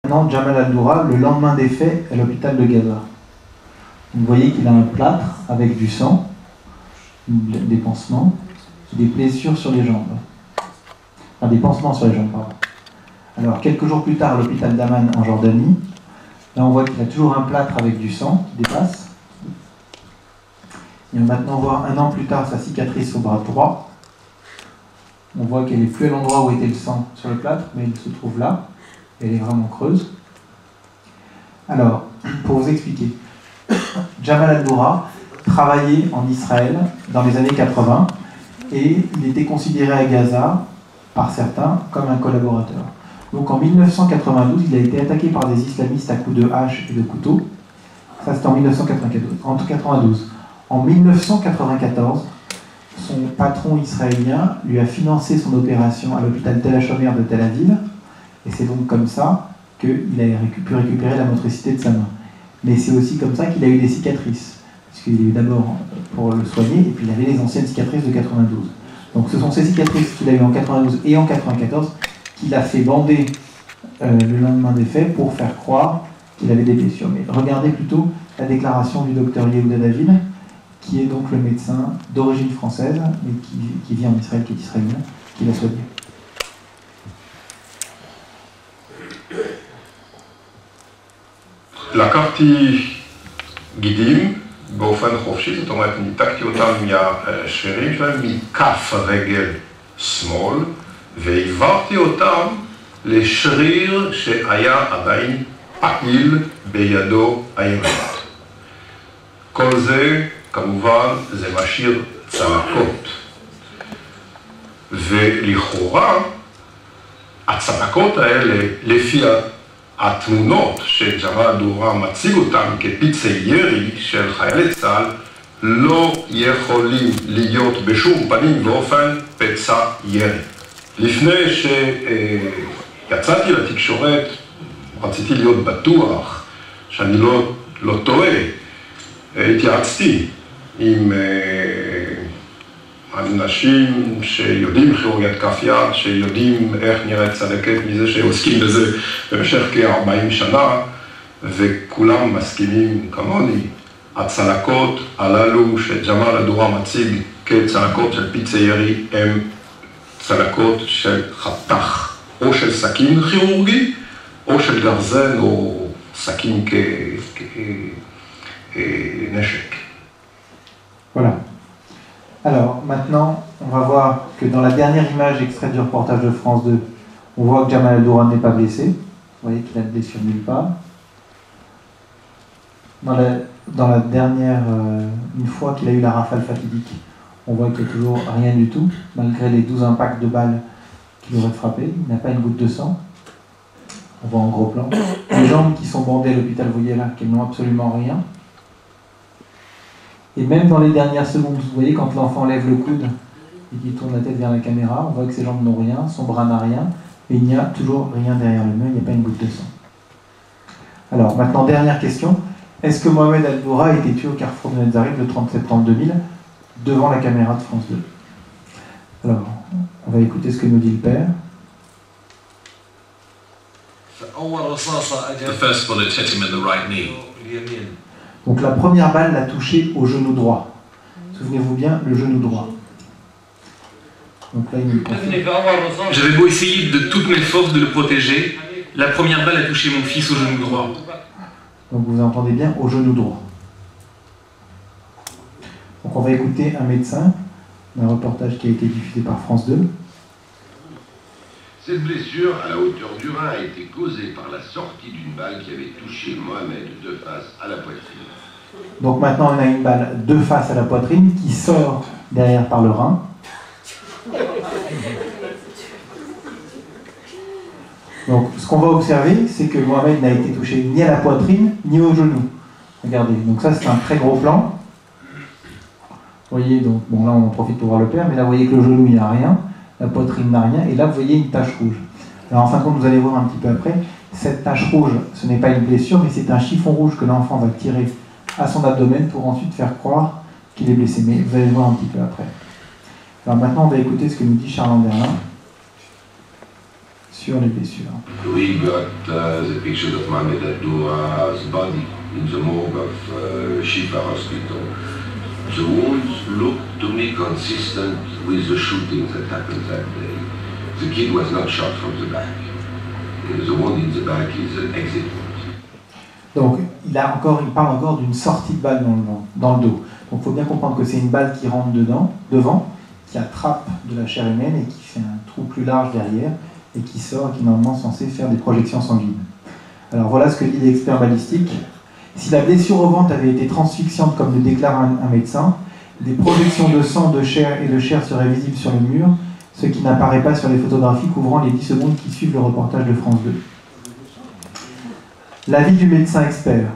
Maintenant, Jamal Al-Doura, le lendemain des faits, à l'hôpital de Gaza. Vous voyez qu'il a un plâtre avec du sang, des pansements, des blessures sur les jambes. Enfin, des pansements sur les jambes, pardon. Alors, quelques jours plus tard, à l'hôpital d'Amman en Jordanie, là on voit qu'il a toujours un plâtre avec du sang qui dépasse. Et maintenant on voit un an plus tard sa cicatrice au bras droit. On voit qu'elle n'est plus à l'endroit où était le sang sur le plâtre, mais elle se trouve là. Elle est vraiment creuse. Alors, pour vous expliquer, Jamal Al-Doura travaillait en Israël dans les années 80 et il était considéré à Gaza, par certains, comme un collaborateur. Donc en 1992, il a été attaqué par des islamistes à coups de hache et de couteau. Ça c'était en 1992. En 1994, son patron israélien lui a financé son opération à l'hôpital Tel HaShomer de Tel Aviv. Et c'est donc comme ça qu'il a pu récupérer la motricité de sa main. Mais c'est aussi comme ça qu'il a eu des cicatrices. Parce qu'il a eu d'abord pour le soigner, et puis il avait les anciennes cicatrices de 92. Donc ce sont ces cicatrices qu'il a eues en 92 et en 94 qu'il a fait bander le lendemain des faits pour faire croire qu'il avait des blessures. Mais regardez plutôt la déclaration du docteur Yehuda David, qui est donc le médecin d'origine française, mais qui vit en Israël, qui est israélien, qui l'a soigné. לקחתי גידים באופן חופשי, זאת אומרת, ניתקתי אותם מהשרירים שלהם מכף רגל שמאל, והעברתי אותם לשריר שהיה עדיין פעיל בידו הימנית. כל זה, כמובן, זה משאיר צלקות. ולכאורה, הצלקות האלה, לפי התמונות שג'מאל אל-דורה מציג אותם כפצעי ירי של חיילי צה"ל לא יכולים להיות בשום פנים ואופן פצע ירי. לפני שיצאתי לתקשורת רציתי להיות בטוח שאני לא טועה. התייעצתי עם אנשים שיודעים כירורגית כף יד, שיודעים איך נראית צלקת מזה שעוסקים בזה במשך כ-40 שנה, וכולם מסכימים כמוני. הצלקות הללו שג'מאל אל-דורה מציג כצלקות של פצעי ירי הם צלקות של חתך, או של סכין כירורגי, או של גרזן או סכין כנשק. Voilà. Alors, maintenant, on va voir que dans la dernière image extraite du reportage de France 2, on voit que Jamal Al-Doura n'est pas blessé. Vous voyez qu'il a de blessure nulle part. Dans la dernière, une fois qu'il a eu la rafale fatidique, on voit qu'il n'y a toujours rien du tout, malgré les 12 impacts de balles qu'il aurait frappé. Il n'a pas une goutte de sang. On voit en gros plan. Les jambes qui sont bandées à l'hôpital, vous voyez là, qu'elles n'ont absolument rien. Et même dans les dernières secondes, vous voyez, quand l'enfant lève le coude et qu'il tourne la tête vers la caméra, on voit que ses jambes n'ont rien, son bras n'a rien, et il n'y a toujours rien derrière le mur, il n'y a pas une goutte de sang. Alors, maintenant, dernière question. Est-ce que Mohamed Al-Doura a été tué au carrefour de Netzarim le 30 septembre 2000 devant la caméra de France 2? Alors, on va écouter ce que nous dit le père. The first bullet hit him in the right knee. Donc la première balle l'a touché au genou droit. Souvenez-vous bien, le genou droit. Donc là, j'avais beau essayer de toutes mes forces de le protéger, la première balle a touché mon fils au genou droit. Donc vous entendez bien, au genou droit. Donc on va écouter un médecin d'un reportage qui a été diffusé par France 2. Cette blessure à la hauteur du rein a été causée par la sortie d'une balle qui avait touché Mohamed de face à la poitrine. Donc maintenant on a une balle de face à la poitrine qui sort derrière par le rein. Donc ce qu'on va observer, c'est que Mohamed n'a été touché ni à la poitrine ni au genou. Regardez, donc ça c'est un très gros plan. Vous voyez, donc bon là on en profite pour voir le père, mais là vous voyez que le genou il n'y a rien. La poitrine n'a rien, et là vous voyez une tache rouge. Alors en fin de compte, vous allez voir un petit peu après, cette tache rouge, ce n'est pas une blessure, mais c'est un chiffon rouge que l'enfant va tirer à son abdomen pour ensuite faire croire qu'il est blessé. Mais vous allez le voir un petit peu après. Alors maintenant, on va écouter ce que nous dit Charles Anderlin sur les blessures. We got the pictures of Mohamed Al-Doura's body in the morgue of Shifa Hospital. The wounds looked to me consistent with the shooting that happened that day. The kid was not shot from the back. The wound in the back is an exit wound. Donc il parle encore d'une sortie de balle dans le dos. Donc il faut bien comprendre que c'est une balle qui rentre devant, qui attrape de la chair humaine et qui fait un trou plus large derrière et qui sort et qui est normalement censé faire des projections sanguines. Alors voilà ce que dit l'expert balistique. Si la blessure au ventre avait été transfixiante comme le déclare un médecin, des projections de sang, de chair et de chair seraient visibles sur le mur, ce qui n'apparaît pas sur les photographies couvrant les 10 secondes qui suivent le reportage de France 2. L'avis du médecin expert.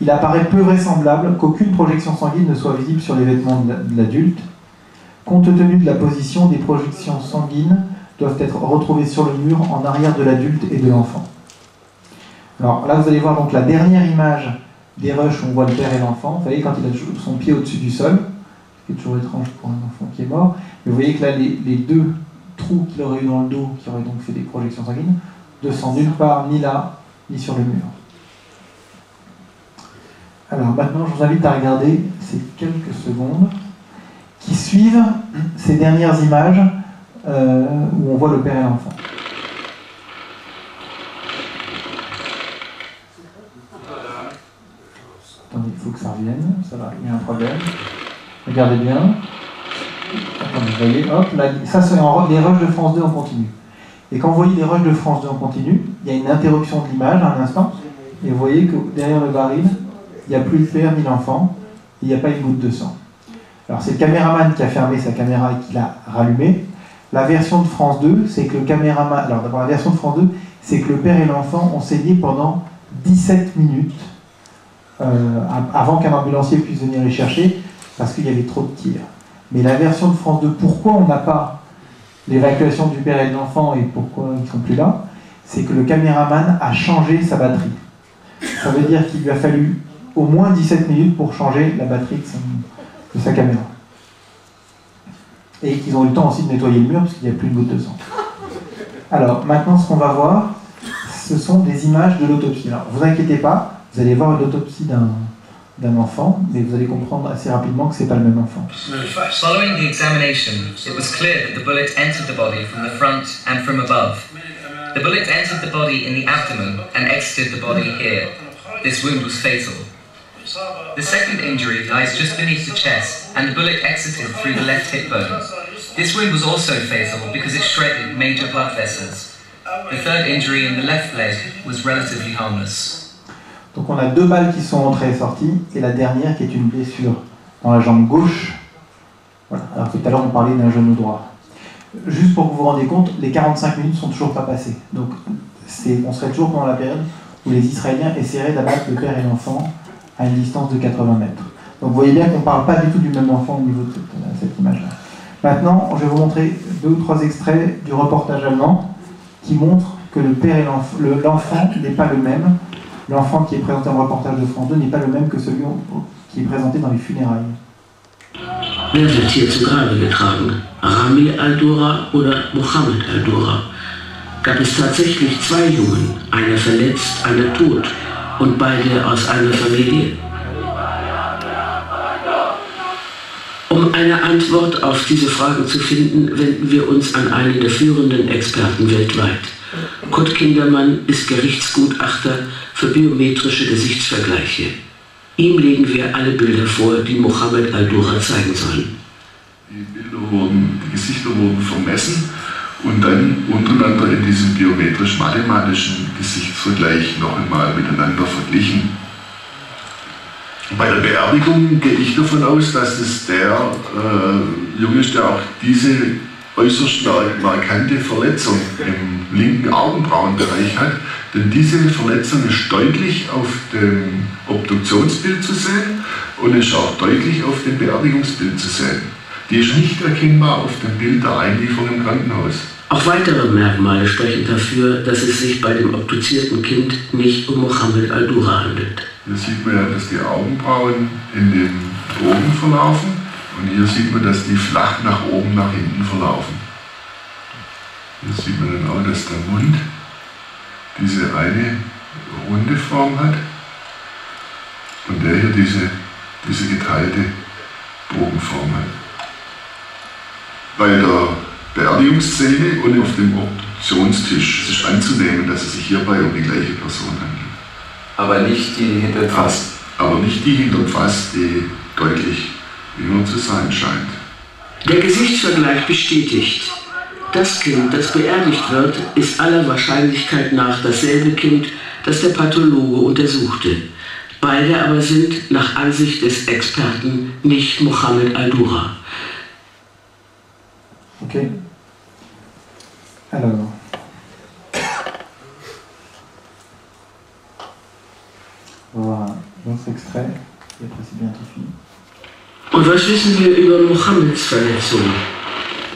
Il apparaît peu vraisemblable qu'aucune projection sanguine ne soit visible sur les vêtements de l'adulte. Compte tenu de la position, des projections sanguines doivent être retrouvées sur le mur en arrière de l'adulte et de l'enfant. Alors là, vous allez voir donc la dernière image des rushs où on voit le père et l'enfant. Vous voyez, quand il a son pied au-dessus du sol, ce qui est toujours étrange pour un enfant qui est mort. Mais vous voyez que là, les deux trous qu'il aurait eu dans le dos, qui auraient donc fait des projections sanguines, ne sont nulle part, ni là, ni sur le mur. Alors maintenant, je vous invite à regarder ces quelques secondes qui suivent ces dernières images où on voit le père et l'enfant. Attendez, il faut que ça revienne, ça va, il y a un problème. Regardez bien. Attendez, vous voyez, hop, là, ça c'est les rushs de France 2 en continu. Et quand vous voyez les rushs de France 2 en continu, il y a une interruption de l'image à un instant, et vous voyez que derrière le baril, il n'y a plus le père ni l'enfant, et il n'y a pas une goutte de sang. Alors c'est le caméraman qui a fermé sa caméra et qui l'a rallumée. La version de France 2, c'est que le caméraman... Alors d'abord, la version de France 2, c'est que le père et l'enfant ont saigné pendant 17 minutes avant qu'un ambulancier puisse venir les chercher, parce qu'il y avait trop de tirs. Mais la version de France 2, pourquoi on n'a pas l'évacuation du père et de l'enfant et pourquoi ils ne sont plus là, c'est que le caméraman a changé sa batterie. Ça veut dire qu'il lui a fallu au moins 17 minutes pour changer la batterie de sa caméra. Et qu'ils ont eu le temps aussi de nettoyer le mur parce qu'il n'y a plus une goutte de sang. Alors, maintenant, ce qu'on va voir, ce sont des images de l'autopsie. Alors, vous inquiétez pas, vous allez voir l'autopsie d'un enfant, mais vous allez comprendre assez rapidement que ce n'est pas le même enfant. Following the examination, it was clear that the bullet entered the body from the front and from above. The bullet entered the body in the abdomen and exited the body here. This wound was fatal. The second injury lies just beneath the chest, and the bullet exited through the left hip bone. This wound was also fatal because it shredded major blood vessels. The third injury in the left leg was relatively harmless. Donc on a deux balles qui sont entrées et sorties, et la dernière qui est une blessure dans la jambe gauche. Voilà. Alors tout à l'heure on parlait d'un genou droit. Juste pour que vous vous rendiez compte, les 45 minutes ne sont toujours pas passées. Donc on serait toujours pendant la période où les Israéliens essaieraient d'abattre le père et l'enfant à une distance de 80 mètres. Donc vous voyez bien qu'on ne parle pas du tout du même enfant au niveau de cette image-là. Maintenant, je vais vous montrer 2 ou 3 extraits du reportage allemand qui montrent que le père et l'enfant n'est pas le même. L'enfant qui est présenté en reportage de France 2 n'est pas le même que celui qui est présenté dans les funérailles. Wer wird hier zu Grabe getragen? Rami al-Doura oder Mohammed al-Doura? Gab es tatsächlich 2 Jungen, einer verletzt, einer tot und beide aus einer Familie? Um eine Antwort auf diese Frage zu finden, wenden wir uns an einen der führenden Experten weltweit. Kurt Kindermann ist Gerichtsgutachter für biometrische Gesichtsvergleiche. Ihm legen wir alle Bilder vor, die Mohammed al-Doura zeigen sollen. Die Gesichter wurden vermessen und dann untereinander in diesem biometrisch-mathematischen Gesichtsvergleich noch einmal miteinander verglichen. Bei der Beerdigung gehe ich davon aus, dass es der Junge ist, der auch diese äußerst markante Verletzung im linken Augenbrauenbereich hat, denn diese Verletzung ist deutlich auf dem Obduktionsbild zu sehen und ist auch deutlich auf dem Beerdigungsbild zu sehen. Die ist nicht erkennbar auf dem Bild der Einlieferung im Krankenhaus. Auch weitere Merkmale sprechen dafür, dass es sich bei dem obduzierten Kind nicht um Mohammed al-Doura handelt. Hier sieht man ja, dass die Augenbrauen in den Bogen verlaufen und hier sieht man, dass die flach nach oben, nach hinten verlaufen. Hier sieht man dann auch, dass der Mund diese eine runde Form hat und der hier diese geteilte Bogenform hat. Bei der Beerdigungsszene und auf dem Obduktionstisch ist anzunehmen, dass es sich hierbei um die gleiche Person handelt. Aber nicht die hinter dem Fass. Aber nicht die hinterm Fass, die deutlich jünger zu sein scheint. Der Gesichtsvergleich bestätigt. Das Kind, das beerdigt wird, ist aller Wahrscheinlichkeit nach dasselbe Kind, das der Pathologe untersuchte. Beide aber sind nach Ansicht des Experten nicht Mohammed al-Dura. Okay. Alors. On va voir un autre extrait, et après c'est bientôt fini. Und was wissen wir über Mohammeds Verletzung?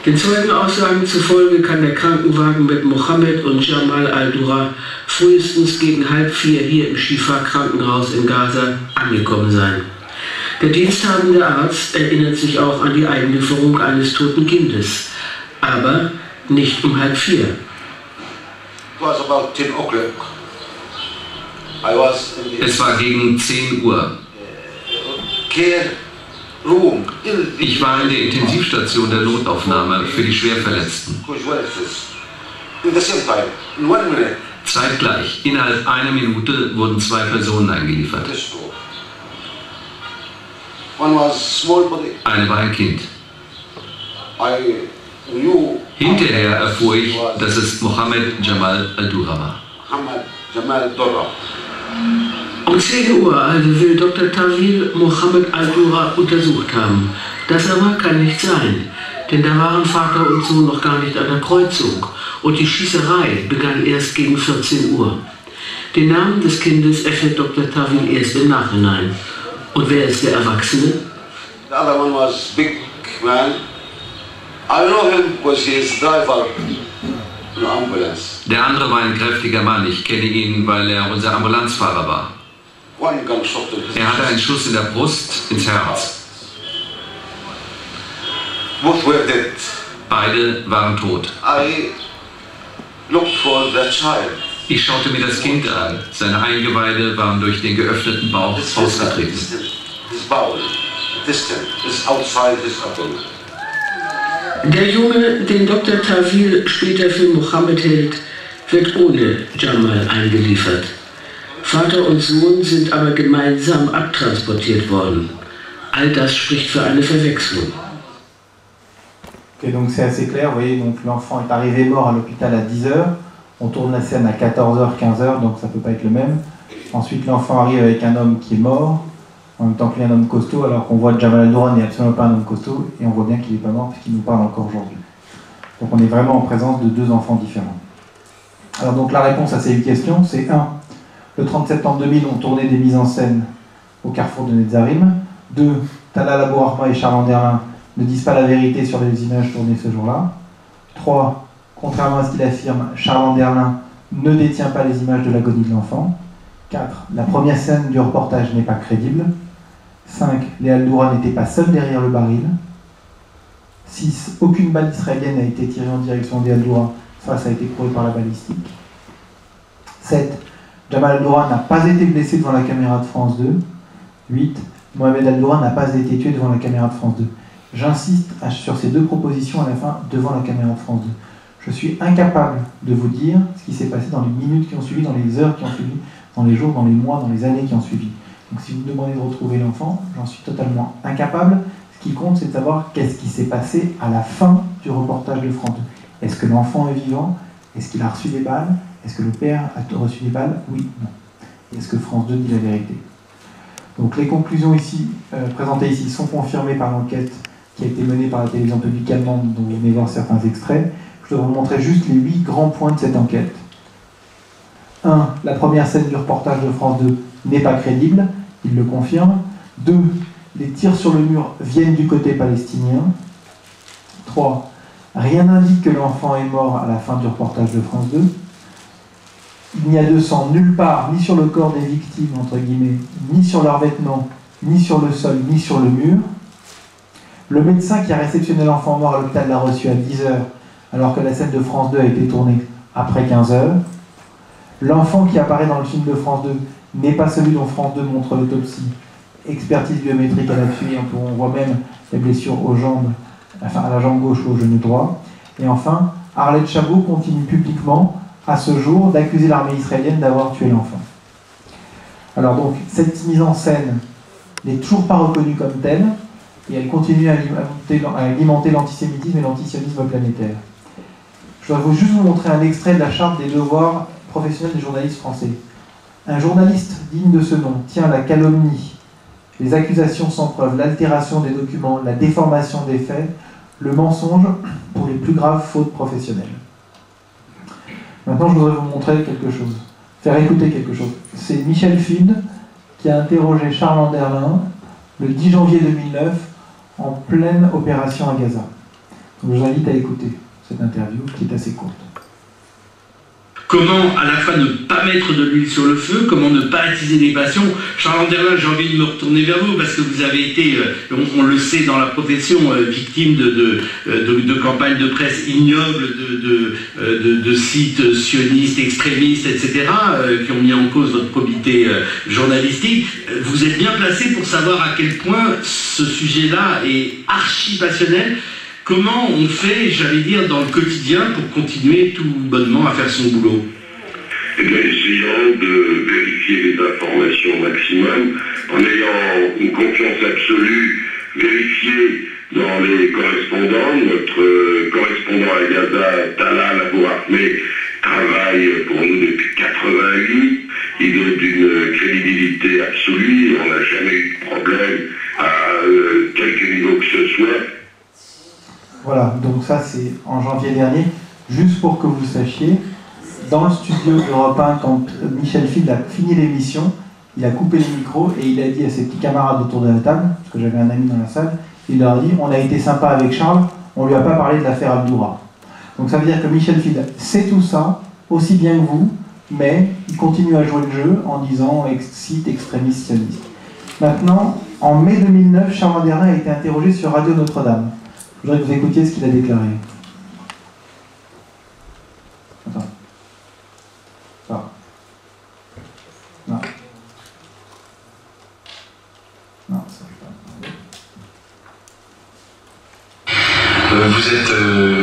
Den Zeugenaussagen zufolge kann der Krankenwagen mit Mohammed und Jamal al-Dura frühestens gegen 3:30 hier im Shifa-Krankenhaus in Gaza angekommen sein. Der diensthabende Arzt erinnert sich auch an die Einlieferung eines toten Kindes, aber nicht um 3:30. Es war gegen 10 Uhr. Ich war in der Intensivstation der Notaufnahme für die Schwerverletzten. Zeitgleich, innerhalb einer Minute, wurden 2 Personen eingeliefert. Eine war ein Kind. Hinterher erfuhr ich, dass es Mohammed Jamal al-Dura war. Um 10 Uhr also will Dr. Tawil Mohammed al-Dura untersucht haben. Das aber kann nicht sein, denn da waren Vater und Sohn noch gar nicht an der Kreuzung und die Schießerei begann erst gegen 14 Uhr. Den Namen des Kindes erfährt Dr. Tawil erst im Nachhinein. Und wer ist der Erwachsene? The other one was big man. I know him because he is driver in the ambulance. Der andere war ein kräftiger Mann. Ich kenne ihn, weil er unser Ambulanzfahrer war. One gunshot in his Er hatte einen Schuss in der Brust ins Herz. Both were dead. Beide waren tot. I looked for the child. Ich schaute mir das Kind an. Seine Eingeweide waren durch den geöffneten Bauch ausgetreten. His bowel, intestine, is outside his abdomen. Der Junge, den Dr. Tawil später für Mohammed hält, wird ohne Jamal eingeliefert. Vater und Sohn sind aber gemeinsam abtransportiert worden. All das spricht für eine Verwechslung. Ok, donc c'est assez clair, vous voyez, donc l'enfant est arrivé mort à l'hôpital à 10h, on tourne la scène à 14h, 15h, donc ça ne peut pas être le même. Ensuite l'enfant arrive avec un homme qui est mort, en même temps qu'il est un homme costaud, alors qu'on voit que Jamal al-Dura n'est absolument pas un homme costaud, et on voit bien qu'il n'est pas mort puisqu'il nous parle encore aujourd'hui. Donc on est vraiment en présence de 2 enfants différents. Alors donc la réponse à ces 8 questions, c'est 1. Le 30 septembre 2000, on tournait des mises en scène au carrefour de Netzarim. 2. Talal Abou Rahma et Charles Anderlin ne disent pas la vérité sur les images tournées ce jour-là. 3. Contrairement à ce qu'il affirme, Charles Anderlin ne détient pas les images de l'agonie de l'enfant. 4. La première scène du reportage n'est pas crédible. 5. Les al-Dura n'étaient pas seuls derrière le baril. 6. Aucune balle israélienne n'a été tirée en direction des al-Dura. Ça a été prouvé par la balistique. 7. Jamal al-Dura n'a pas été blessé devant la caméra de France 2. 8. Mohamed al-Dura n'a pas été tué devant la caméra de France 2. J'insiste sur ces 2 propositions à la fin, devant la caméra de France 2. Je suis incapable de vous dire ce qui s'est passé dans les minutes qui ont suivi, dans les heures qui ont suivi, dans les jours, dans les mois, dans les années qui ont suivi. Donc si vous me demandez de retrouver l'enfant, j'en suis totalement incapable. Ce qui compte, c'est de savoir qu'est-ce qui s'est passé à la fin du reportage de France 2. Est-ce que l'enfant est vivant? Est-ce qu'il a reçu des balles? Est-ce que le père a reçu des balles? Oui, non. Est-ce que France 2 dit la vérité? Donc les conclusions ici, présentées ici sont confirmées par l'enquête qui a été menée par la télévision publique allemande, dont vous venez voir certains extraits. Je vais vous montrer juste les 8 grands points de cette enquête. 1. La première scène du reportage de France 2 n'est pas crédible, il le confirme. 2. Les tirs sur le mur viennent du côté palestinien. 3. Rien n'indique que l'enfant est mort à la fin du reportage de France 2. Il n'y a de sang nulle part, ni sur le corps des victimes, entre guillemets, ni sur leurs vêtements, ni sur le sol, ni sur le mur. Le médecin qui a réceptionné l'enfant mort à l'hôpital l'a reçu à 10h, alors que la scène de France 2 a été tournée après 15 heures. L'enfant qui apparaît dans le film de France 2 n'est pas celui dont France 2 montre l'autopsie. Expertise biométrique à l'appui, on voit même les blessures aux jambes, enfin à la jambe gauche ou au genou droit. Et enfin, Arlette Chabot continue publiquement, à ce jour, d'accuser l'armée israélienne d'avoir tué l'enfant. Alors donc, cette mise en scène n'est toujours pas reconnue comme telle, et elle continue à alimenter l'antisémitisme et l'antisionisme planétaire. Je dois juste vous montrer un extrait de la charte des devoirs professionnels des journalistes français. Un journaliste digne de ce nom tient la calomnie, les accusations sans preuve, l'altération des documents, la déformation des faits, le mensonge pour les plus graves fautes professionnelles. Maintenant, je voudrais vous montrer quelque chose, faire écouter quelque chose. C'est Michel Field qui a interrogé Charles Anderlin le 10 janvier 2009 en pleine opération à Gaza. Donc, je vous invite à écouter cette interview qui est assez courte. Comment à la fois ne pas mettre de l'huile sur le feu, comment ne pas attiser les passions. Charles Anderlin, j'ai envie de me retourner vers vous parce que vous avez été, on le sait dans la profession, victime de campagnes de presse ignobles, de sites sionistes, extrémistes, etc., qui ont mis en cause votre probité journalistique. Vous êtes bien placé pour savoir à quel point ce sujet-là est archi passionnel. Comment on fait, j'allais dire, dans le quotidien pour continuer tout bonnement à faire son boulot? Eh bien, essayant de vérifier les informations au maximum, en ayant une confiance absolue, vérifier dans les correspondants. Notre correspondant à Gaza, Talal Abou Ahmed, travaille pour nous depuis 88. Il est d'une crédibilité absolue. On n'a jamais eu de problème à quelque niveau que ce soit. Voilà, donc ça c'est en janvier dernier. Juste pour que vous sachiez, dans le studio d'Europe 1, quand Michel Field a fini l'émission, il a coupé les micros et il a dit à ses petits camarades autour de la table, parce que j'avais un ami dans la salle, il leur a dit « On a été sympa avec Charles, on lui a pas parlé de l'affaire Abdoura ». Donc ça veut dire que Michel Field sait tout ça, aussi bien que vous, mais il continue à jouer le jeu en disant « site extrémiste sioniste ». Maintenant, en mai 2009, Charles Anderlin a été interrogé sur Radio Notre-Dame. Je voudrais que vous écoutiez ce qu'il a déclaré. Attends. Ah. Non. Non, ça ne pas. Vous êtes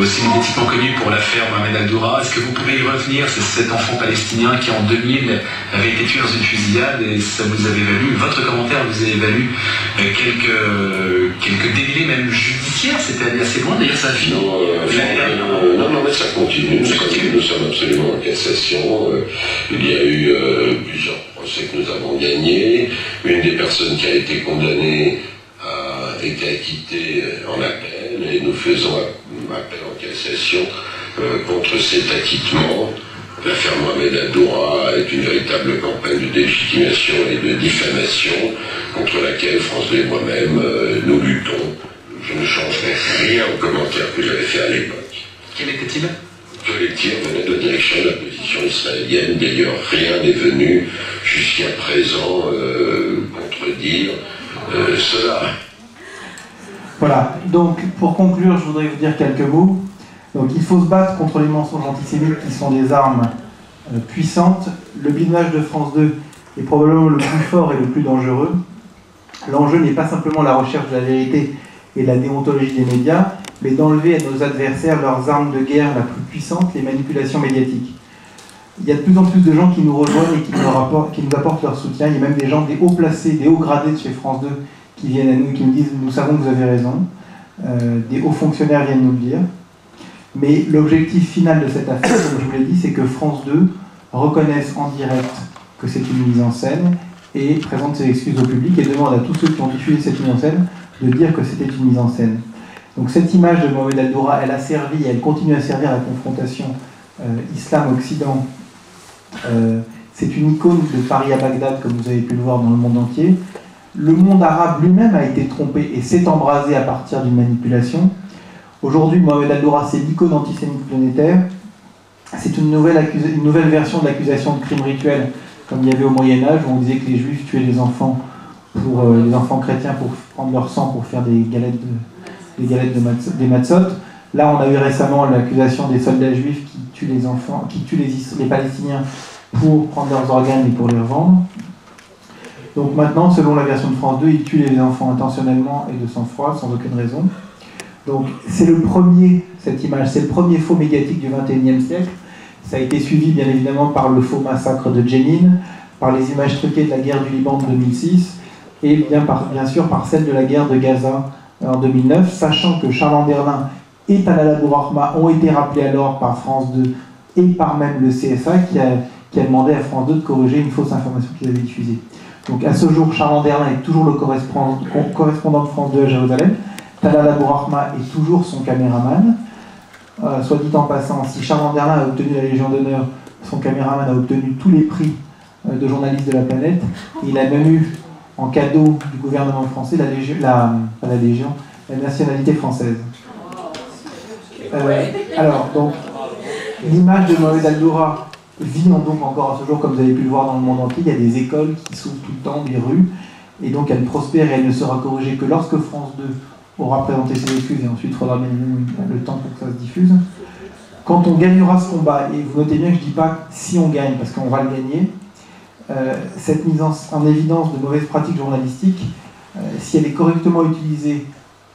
aussi médiatiquement connu pour l'affaire Mohamed Al-Doura. Est-ce que vous pouvez y revenir? C'est cet enfant palestinien qui en 2000 avait été tué dans une fusillade et ça vous avait valu, votre commentaire vous avait valu quelques démêlés même judiciaires. C'était allé assez loin, d'ailleurs ça a fini. Non, mais ça continue. Nous sommes absolument en cassation. Il y a eu plusieurs procès que nous avons gagnés. Une des personnes qui a été condamnée a été acquittée en appel et nous faisons appel en cassation contre cet acquittement. L'affaire Mohamed Al-Doura est une véritable campagne de délégitimation et de diffamation contre laquelle France 2 et moi-même nous luttons. Je ne changerai rien aux commentaires que j'avais fait à l'époque. Quel était-il? Que les tirs venaient de la direction de la position israélienne. D'ailleurs, rien n'est venu jusqu'à présent contredire cela. Voilà, donc pour conclure, je voudrais vous dire quelques mots. Donc il faut se battre contre les mensonges antisémites qui sont des armes puissantes. Le bidonnage de France 2 est probablement le plus fort et le plus dangereux. L'enjeu n'est pas simplement la recherche de la vérité et la déontologie des médias, mais d'enlever à nos adversaires leurs armes de guerre la plus puissante, les manipulations médiatiques. Il y a de plus en plus de gens qui nous rejoignent et qui nous apportent leur soutien. Il y a même des gens, des hauts placés, des hauts gradés de chez France 2 qui viennent à nous, qui nous disent « Nous savons que vous avez raison ». Des hauts fonctionnaires viennent nous le dire. Mais l'objectif final de cette affaire, comme je vous l'ai dit, c'est que France 2 reconnaisse en direct que c'est une mise en scène et présente ses excuses au public et demande à tous ceux qui ont diffusé cette mise en scène de dire que c'était une mise en scène. Donc cette image de Mohamed Al-Doura, elle a servi et elle continue à servir à la confrontation islam-occident. C'est une icône de Paris à Bagdad, comme vous avez pu le voir dans le monde entier. Le monde arabe lui-même a été trompé et s'est embrasé à partir d'une manipulation. Aujourd'hui, Mohamed Al-Doura, c'est l'icône antisémite planétaire. C'est une nouvelle version de l'accusation de crime rituel, comme il y avait au Moyen-Âge, où on disait que les Juifs tuaient les enfants chrétiens pour prendre leur sang pour faire des galettes des matzot. Là, on a eu récemment l'accusation des soldats juifs qui tuent les enfants, qui tuent les Palestiniens pour prendre leurs organes et pour les revendre. Donc maintenant, selon la version de France 2, ils tuent les enfants intentionnellement et de sang-froid, sans aucune raison. Donc c'est le premier, cette image, c'est le premier faux médiatique du XXIe siècle. Ça a été suivi bien évidemment par le faux massacre de Jenin, par les images truquées de la guerre du Liban de 2006, et bien sûr par celle de la guerre de Gaza en 2009, sachant que Charles Anderlin et Talal Abou Rahma ont été rappelés alors par France 2 et par même le CSA qui a demandé à France 2 de corriger une fausse information qu'ils avaient diffusée. Donc à ce jour, Charles Anderlin est toujours le correspondant de France 2 à Jérusalem. Talal Abou Rahma est toujours son caméraman. Soit dit en passant, si Charles Anderlin a obtenu la Légion d'honneur, son caméraman a obtenu tous les prix de journalistes de la planète. Et il a même eu en cadeau du gouvernement français la nationalité française. Alors, donc, l'image de Mohamed Al-Doura vit donc encore à ce jour, comme vous avez pu le voir dans le monde entier. Il y a des écoles qui s'ouvrent tout le temps, des rues, et donc elle prospère et elle ne sera corrigée que lorsque France 2 aura présenté ses excuses, et ensuite il faudra bien le temps pour que ça se diffuse. Quand on gagnera ce combat, et vous notez bien que je ne dis pas si on gagne, parce qu'on va le gagner, cette mise en évidence de mauvaises pratiques journalistiques, si elle est correctement utilisée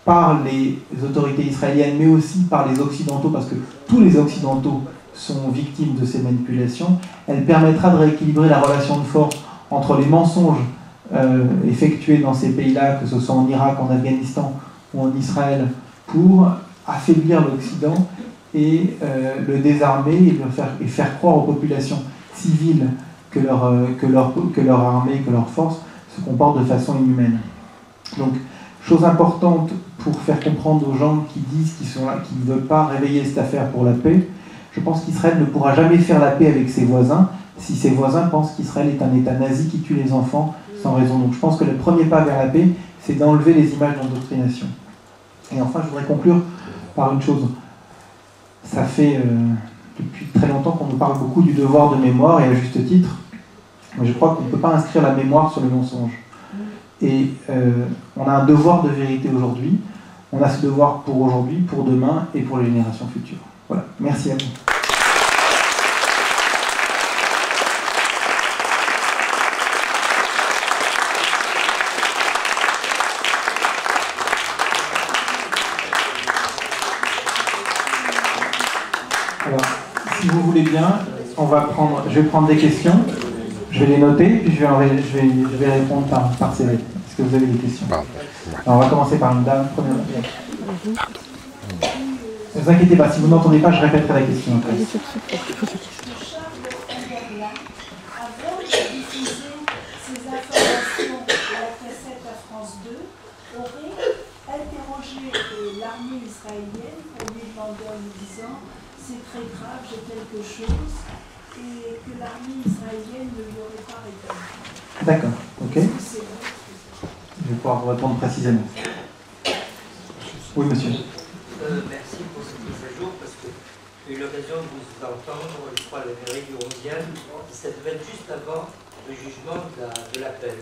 par les autorités israéliennes, mais aussi par les Occidentaux, parce que tous les Occidentaux sont victimes de ces manipulations, elle permettra de rééquilibrer la relation de force entre les mensonges effectués dans ces pays-là, que ce soit en Irak, en Afghanistan ou en Israël, pour affaiblir l'Occident et le désarmer et faire croire aux populations civiles que leur armée, que leur force se comportent de façon inhumaine. Donc, chose importante pour faire comprendre aux gens qui disent qu'ils sont là, qui ne veulent pas réveiller cette affaire pour la paix, je pense qu'Israël ne pourra jamais faire la paix avec ses voisins si ses voisins pensent qu'Israël est un État nazi qui tue les enfants sans raison. Donc je pense que le premier pas vers la paix, c'est d'enlever les images d'endoctrination. Et enfin, je voudrais conclure par une chose. Ça fait depuis très longtemps qu'on nous parle beaucoup du devoir de mémoire, et à juste titre. Mais je crois qu'on ne peut pas inscrire la mémoire sur le mensonge. Et on a un devoir de vérité aujourd'hui. On a ce devoir pour aujourd'hui, pour demain et pour les générations futures. Voilà. Merci à vous. Alors, si vous voulez bien, je vais prendre des questions. Je vais les noter, puis je vais répondre par série. Est-ce que vous avez des questions? Alors, on va commencer par une dame. Première. Ne vous inquiétez pas, si vous n'entendez pas, je répéterai la question après. Avant de diffuser ces informations à la cassette à France 2, aurait interrogé l'armée israélienne pour lui demander en lui disant c'est très grave, j'ai quelque chose, et que l'armée israélienne ne lui aurait pas répondu. D'accord, ok. Je vais pouvoir vous répondre précisément. Oui, monsieur. Merci pour cette mise à jour, parce que j'ai eu l'occasion de vous entendre, je crois, la réunion mondiale, et ça devait être juste avant le jugement de l'appel.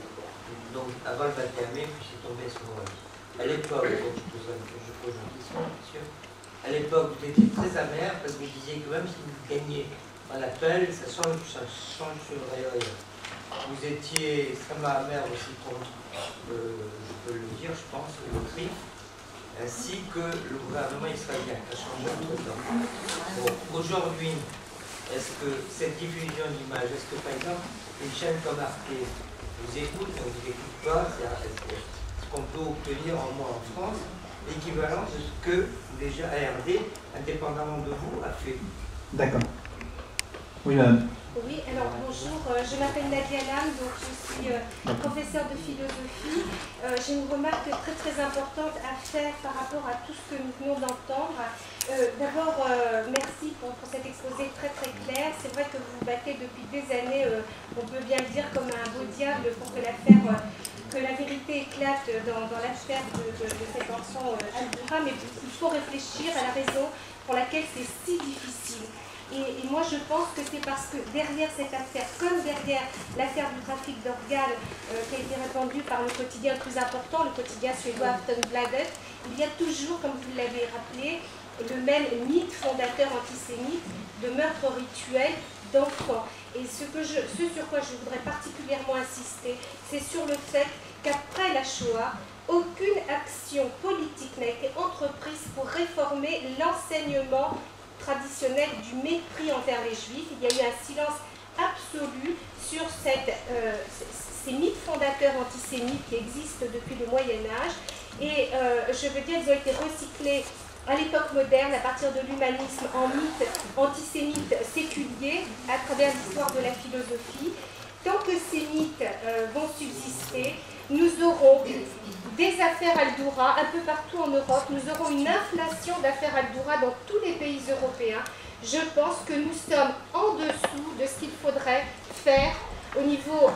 Donc avant le 21 mai, puis c'est tombé ce moment-là. À l'époque, je pose une question, monsieur. À l'époque, vous étiez très amer parce que vous disiez que même si vous gagnez un appel, ça change sur rien. Vous étiez extrêmement amer aussi contre, je peux le dire, je pense, le CRIF, ainsi que le gouvernement israélien qui a changé entre-temps. Bon, aujourd'hui, est-ce que cette diffusion d'images, est-ce que par exemple une chaîne comme Arte vous écoute, mais on ne vous écoute pas, est-ce qu'on peut obtenir en moins en France l'équivalent de ce que déjà ARD, indépendamment de vous, a fait? D'accord. Oui, madame. Oui, alors bonjour, je m'appelle Nadia Lam, donc je suis professeure de philosophie. J'ai une remarque très très importante à faire par rapport à tout ce que nous venons d'entendre. D'abord, merci pour cet exposé très très clair. C'est vrai que vous vous battez depuis des années, on peut bien le dire, comme un beau diable pour que la vérité éclate dans l'affaire de cet enfant Al-Doura, mais il faut réfléchir à la raison pour laquelle c'est si difficile. Et moi je pense que c'est parce que derrière cette affaire, comme derrière l'affaire du trafic d'organes qui a été répandue par le quotidien le plus important, le quotidien suédois Aftonbladet, il y a toujours, comme vous l'avez rappelé, le même mythe fondateur antisémite de meurtre rituel d'enfants. Et ce sur quoi je voudrais particulièrement insister, c'est sur le fait qu'après la Shoah, aucune action politique n'a été entreprise pour réformer l'enseignement traditionnel du mépris envers les Juifs. Il y a eu un silence absolu sur ces mythes fondateurs antisémites qui existent depuis le Moyen-Âge. Et je veux dire, ils ont été recyclés à l'époque moderne, à partir de l'humanisme, en mythes antisémites séculiers, à travers l'histoire de la philosophie. Tant que ces mythes vont subsister, nous aurons des affaires Al-Doura un peu partout en Europe, nous aurons une inflation d'affaires Al-Doura dans tous les pays européens. Je pense que nous sommes en dessous de ce qu'il faudrait faire au niveau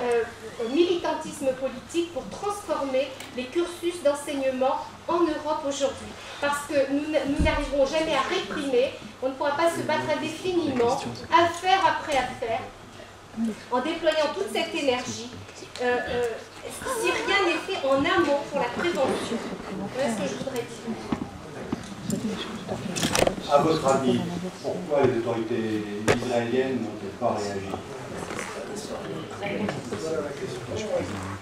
militantisme politique pour transformer les cursus d'enseignement en Europe aujourd'hui. Parce que nous n'arriverons jamais à réprimer, on ne pourra pas se battre indéfiniment, affaire après affaire, en déployant toute cette énergie, si rien n'est fait en amont pour la prévention. Voilà ce que je voudrais dire. À votre avis, pourquoi les autorités israéliennes n'ont-elles pas réagi?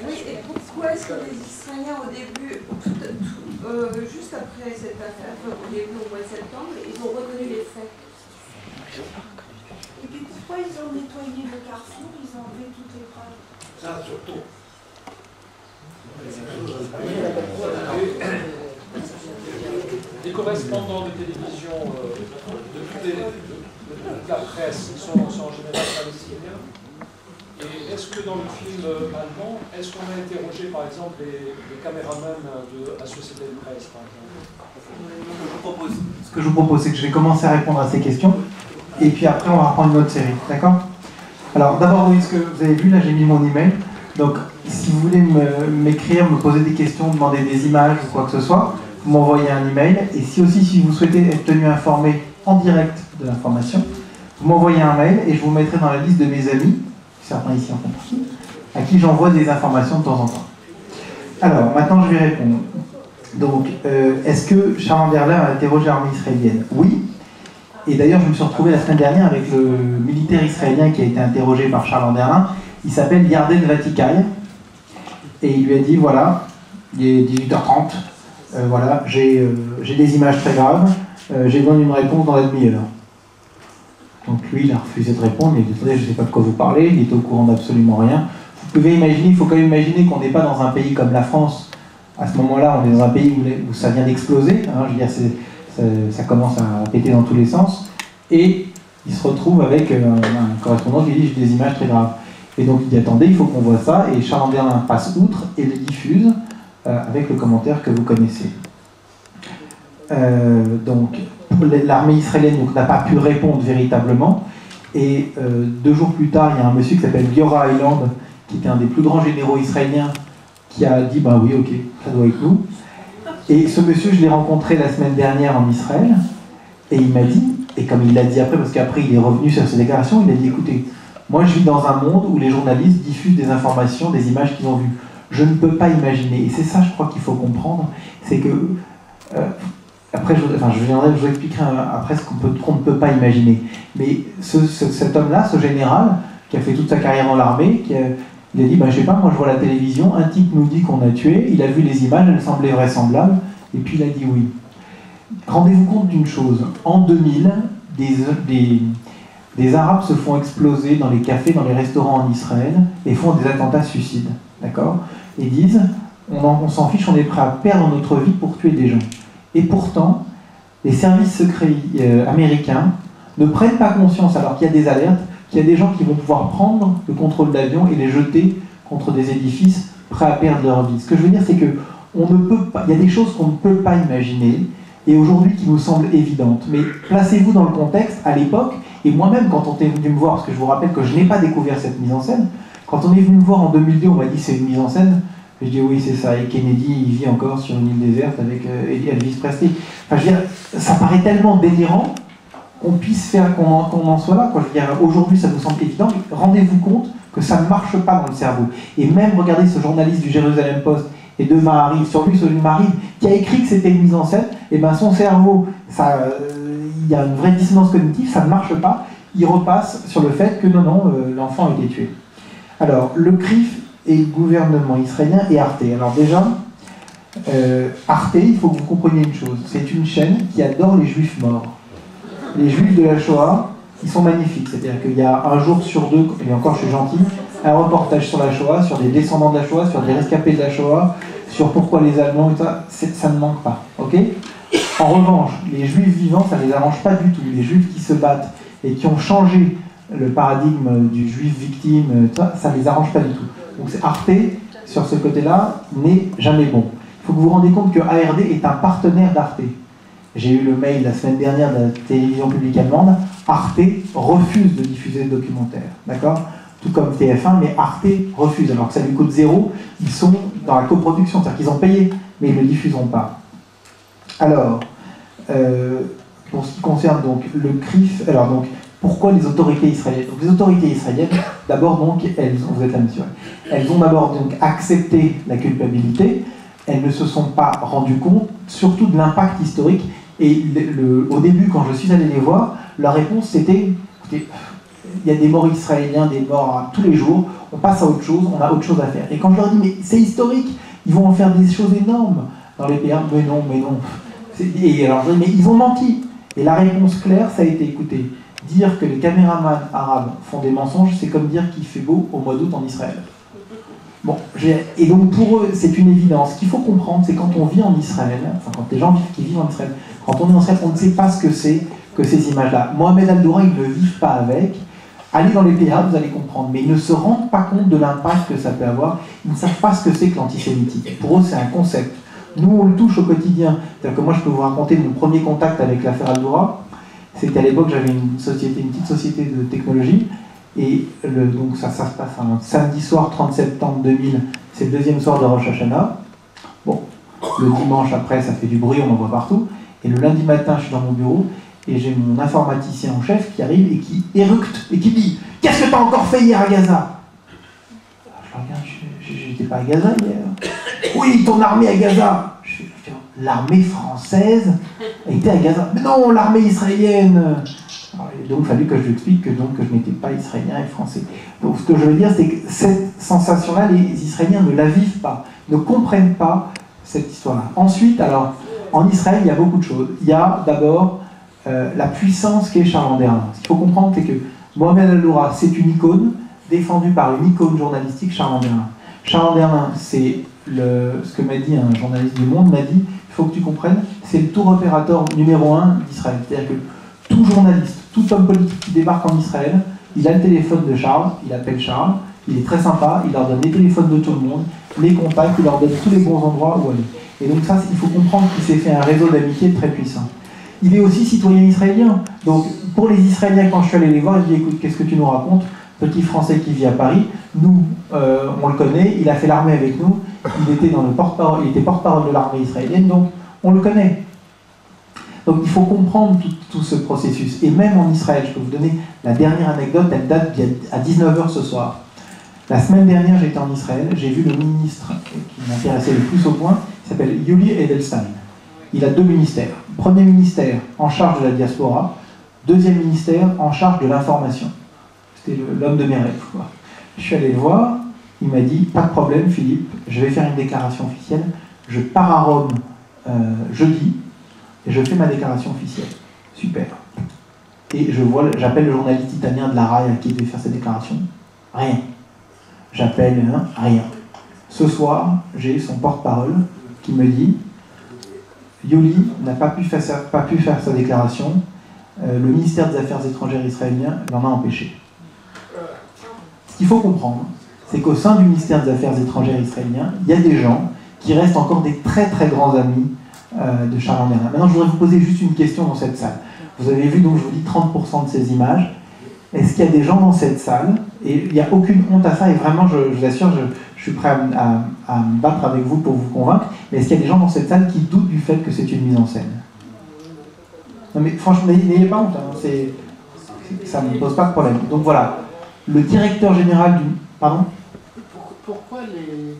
Oui, et pourquoi est-ce que les Israéliens, au début, juste après cette affaire, au début, au mois de septembre, ils ont reconnu les faits? Et puis pourquoi ils ont nettoyé le carrefour, ils ont enlevé toutes les preuves? Ça, surtout. Les correspondants de télévision de la presse sont en général palestiniens. Et est-ce que dans le film allemand, est-ce qu'on a interrogé par exemple les caméramans de la société de presse, par exemple? Ce que je vous propose, c'est que je vais commencer à répondre à ces questions, et puis après on va reprendre une autre série, d'accord? Alors d'abord, oui, ce que vous avez vu, là j'ai mis mon email, donc si vous voulez m'écrire, me poser des questions, demander des images ou quoi que ce soit, vous m'envoyez un email, et si vous souhaitez être tenu informé en direct de l'information, vous m'envoyez un mail et je vous mettrai dans la liste de mes amis, certains ici en font partie, à qui j'envoie des informations de temps en temps. Alors, maintenant je vais répondre. Donc, est-ce que Charles Anderlin a interrogé l'armée israélienne? Oui. Et d'ailleurs, je me suis retrouvé la semaine dernière avec le militaire israélien qui a été interrogé par Charles Anderlin. Il s'appelle Yarden Vatikai. Et il lui a dit, voilà, il est 18h30, voilà, j'ai des images très graves, j'ai besoin d'une réponse dans la demi-heure. Donc lui, il a refusé de répondre, il a dit, attendez, je ne sais pas de quoi vous parlez, il était au courant d'absolument rien. Vous pouvez imaginer, il faut quand même imaginer qu'on n'est pas dans un pays comme la France. À ce moment-là, on est dans un pays où ça vient d'exploser, hein, je veux dire, ça commence à péter dans tous les sens, et il se retrouve avec un correspondant qui dit, j'ai des images très graves. Et donc il dit, attendez, il faut qu'on voit ça, et Charles Anderlin passe outre et le diffuse avec le commentaire que vous connaissez. Donc, l'armée israélienne n'a pas pu répondre véritablement, et 2 jours plus tard, il y a un monsieur qui s'appelle Giora Eiland, qui était un des plus grands généraux israéliens, qui a dit, bah oui, ok, ça doit être nous. Et ce monsieur, je l'ai rencontré la semaine dernière en Israël, et il m'a dit, et comme il l'a dit après, parce qu'après il est revenu sur ses déclarations, il a dit, écoutez, moi je vis dans un monde où les journalistes diffusent des informations, des images qu'ils ont vues. Je ne peux pas imaginer, et c'est ça je crois qu'il faut comprendre, c'est que, après je vous expliquerai après ce qu'on ne peut pas imaginer. Mais cet homme-là, ce général, qui a fait toute sa carrière dans l'armée, il a dit, je sais pas, moi je vois la télévision, un type nous dit qu'on a tué, il a vu les images, elles semblaient vraisemblables, et puis il a dit oui. Rendez-vous compte d'une chose, en 2000, des Arabes se font exploser dans les cafés, dans les restaurants en Israël, et font des attentats suicides, d'accord? Et disent, on s'en fiche, on est prêt à perdre notre vie pour tuer des gens. Et pourtant, les services secrets américains ne prennent pas conscience, alors qu'il y a des alertes, qu'il y a des gens qui vont pouvoir prendre le contrôle d'avion et les jeter contre des édifices prêts à perdre leur vie. Ce que je veux dire, c'est que il y a des choses qu'on ne peut pas imaginer, et aujourd'hui qui nous semblent évidentes. Mais placez-vous dans le contexte, à l'époque, et moi-même, quand on est venu me voir, parce que je vous rappelle que je n'ai pas découvert cette mise en scène, quand on est venu me voir en 2002, on m'a dit c'est une mise en scène, je dis oui c'est ça, et Kennedy il vit encore sur une île déserte avec Elvis Presley. Enfin je veux dire, ça paraît tellement délirant qu'on puisse faire, qu'on en soit là, quoi. Je veux dire, aujourd'hui ça nous semble évident, mais rendez-vous compte que ça ne marche pas dans le cerveau. Et même, regardez ce journaliste du Jérusalem Post et de Maariv, sur lui, sur une Maariv, qui a écrit que c'était une mise en scène, et ben son cerveau, il y a une vraie dissonance cognitive, ça ne marche pas, il repasse sur le fait que non, l'enfant a été tué. Alors, le CRIF et le gouvernement israélien et Arte. Alors déjà, Arte, il faut que vous compreniez une chose, c'est une chaîne qui adore les juifs morts. Les juifs de la Shoah, ils sont magnifiques, c'est-à-dire qu'il y a un jour sur deux, et encore je suis gentil, un reportage sur la Shoah, sur des descendants de la Shoah, sur des rescapés de la Shoah, sur pourquoi les Allemands et ça, ça ne manque pas, ok? En revanche, les juifs vivants, ça ne les arrange pas du tout. Les juifs qui se battent et qui ont changé le paradigme du juif victime, ça ne les arrange pas du tout. Donc Arte, sur ce côté-là, n'est jamais bon. Il faut que vous vous rendiez compte que ARD est un partenaire d'Arte. J'ai eu le mail la semaine dernière de la télévision publique allemande. Arte refuse de diffuser le documentaire, d'accord? Tout comme TF1, mais Arte refuse, alors que ça lui coûte zéro. Ils sont dans la coproduction, c'est-à-dire qu'ils ont payé, mais ils ne le diffuseront pas. Alors, pour ce qui concerne donc le CRIF, alors donc, pourquoi les autorités israéliennes? Donc, les autorités israéliennes, d'abord donc, vous êtes là, monsieur, elles ont d'abord donc accepté la culpabilité, elles ne se sont pas rendues compte, surtout de l'impact historique, et au début, quand je suis allé les voir, leur réponse c'était, écoutez, il y a des morts israéliens, des morts tous les jours, on passe à autre chose, on a autre chose à faire. Et quand je leur dis, mais c'est historique, ils vont en faire des choses énormes dans les pays, mais non. Et alors je dis, mais ils ont menti. Et la réponse claire, ça a été, écoutez, dire que les caméramans arabes font des mensonges, c'est comme dire qu'il fait beau au mois d'août en Israël. Bon, et donc pour eux, c'est une évidence. Ce qu'il faut comprendre, c'est quand on vit en Israël, enfin quand les gens qui vivent en Israël, quand on est en Israël, on ne sait pas ce que c'est que ces images-là. Mohamed Al-Doura, ils ne vivent pas avec. Allez dans les pays arabes, vous allez comprendre. Mais ils ne se rendent pas compte de l'impact que ça peut avoir. Ils ne savent pas ce que c'est que l'antisémitisme. Pour eux, c'est un concept. Nous, on le touche au quotidien. C'est-à-dire que moi, je peux vous raconter mon premier contact avec l'affaire Al-Doura. C'était à l'époque, j'avais une petite société de technologie. Et donc ça se passe un samedi soir, 30 septembre 2000. C'est le deuxième soir de Rosh Hashanah. Bon, le dimanche après, ça fait du bruit, on en voit partout. Et le lundi matin, je suis dans mon bureau. Et j'ai mon informaticien en chef qui arrive et qui éructe et qui dit « Qu'est-ce que tu as encore fait hier à Gaza ?» Je regarde, j'étais pas à Gaza hier. « Oui, ton armée à Gaza !» L'armée française était à Gaza. « Mais non, l'armée israélienne !» Donc il fallu que je lui explique que je n'étais pas israélien et français. Donc ce que je veux dire, c'est que cette sensation-là, les Israéliens ne la vivent pas, ne comprennent pas cette histoire-là. Ensuite, alors, en Israël, il y a beaucoup de choses. Il y a d'abord la puissance qu'est Charles Anderlin. Ce qu'il faut comprendre, c'est que Mohamed Al-Doura, c'est une icône défendue par une icône journalistique, Charles Anderlin. Charles Anderlin, c'est ce que m'a dit un journaliste du Monde, m'a dit, il faut que tu comprennes, c'est le tour opérateur numéro 1 d'Israël. C'est-à-dire que tout journaliste, tout homme politique qui débarque en Israël, il a le téléphone de Charles, il appelle Charles, il est très sympa, il leur donne les téléphones de tout le monde, les contacts, il leur donne tous les bons endroits où aller. Et donc ça, il faut comprendre qu'il s'est fait un réseau d'amitié très puissant. Il est aussi citoyen israélien. Donc, pour les Israéliens, quand je suis allé les voir, il dit, écoute, qu'est-ce que tu nous racontes? Petit Français qui vit à Paris, nous, on le connaît, il a fait l'armée avec nous, il était porte-parole de l'armée israélienne, donc on le connaît. Donc il faut comprendre tout ce processus. Et même en Israël, je peux vous donner la dernière anecdote, elle date à 19h ce soir. La semaine dernière, j'étais en Israël, j'ai vu le ministre qui m'intéressait le plus au point, il s'appelle Yuli Edelstein. Il a 2 ministères. Premier ministère en charge de la diaspora, deuxième ministère en charge de l'information. C'était l'homme de mes rêves, quoi. Je suis allé le voir, il m'a dit, pas de problème Philippe, je vais faire une déclaration officielle, je pars à Rome jeudi, et je fais ma déclaration officielle. Super. Et j'appelle le journaliste italien de la RAI qui devait faire cette déclaration. Rien. J'appelle, rien. Ce soir, j'ai son porte-parole qui me dit Yoli n'a pas pu faire sa déclaration, le ministère des Affaires étrangères israélien l'en a empêché. Ce qu'il faut comprendre, c'est qu'au sein du ministère des Affaires étrangères israélien, il y a des gens qui restent encore des très très grands amis de Charles Anderlin. Maintenant, je voudrais vous poser juste une question dans cette salle. Vous avez vu, donc je vous dis 30% de ces images. Est-ce qu'il y a des gens dans cette salle, et il n'y a aucune honte à ça, et vraiment, je vous assure, je suis prêt à me battre avec vous pour vous convaincre, mais est-ce qu'il y a des gens dans cette salle qui doutent du fait que c'est une mise en scène? Non mais franchement, n'ayez pas honte, hein, ça ne me pose pas de problème. Donc voilà, le directeur général du... Pardon? pourquoi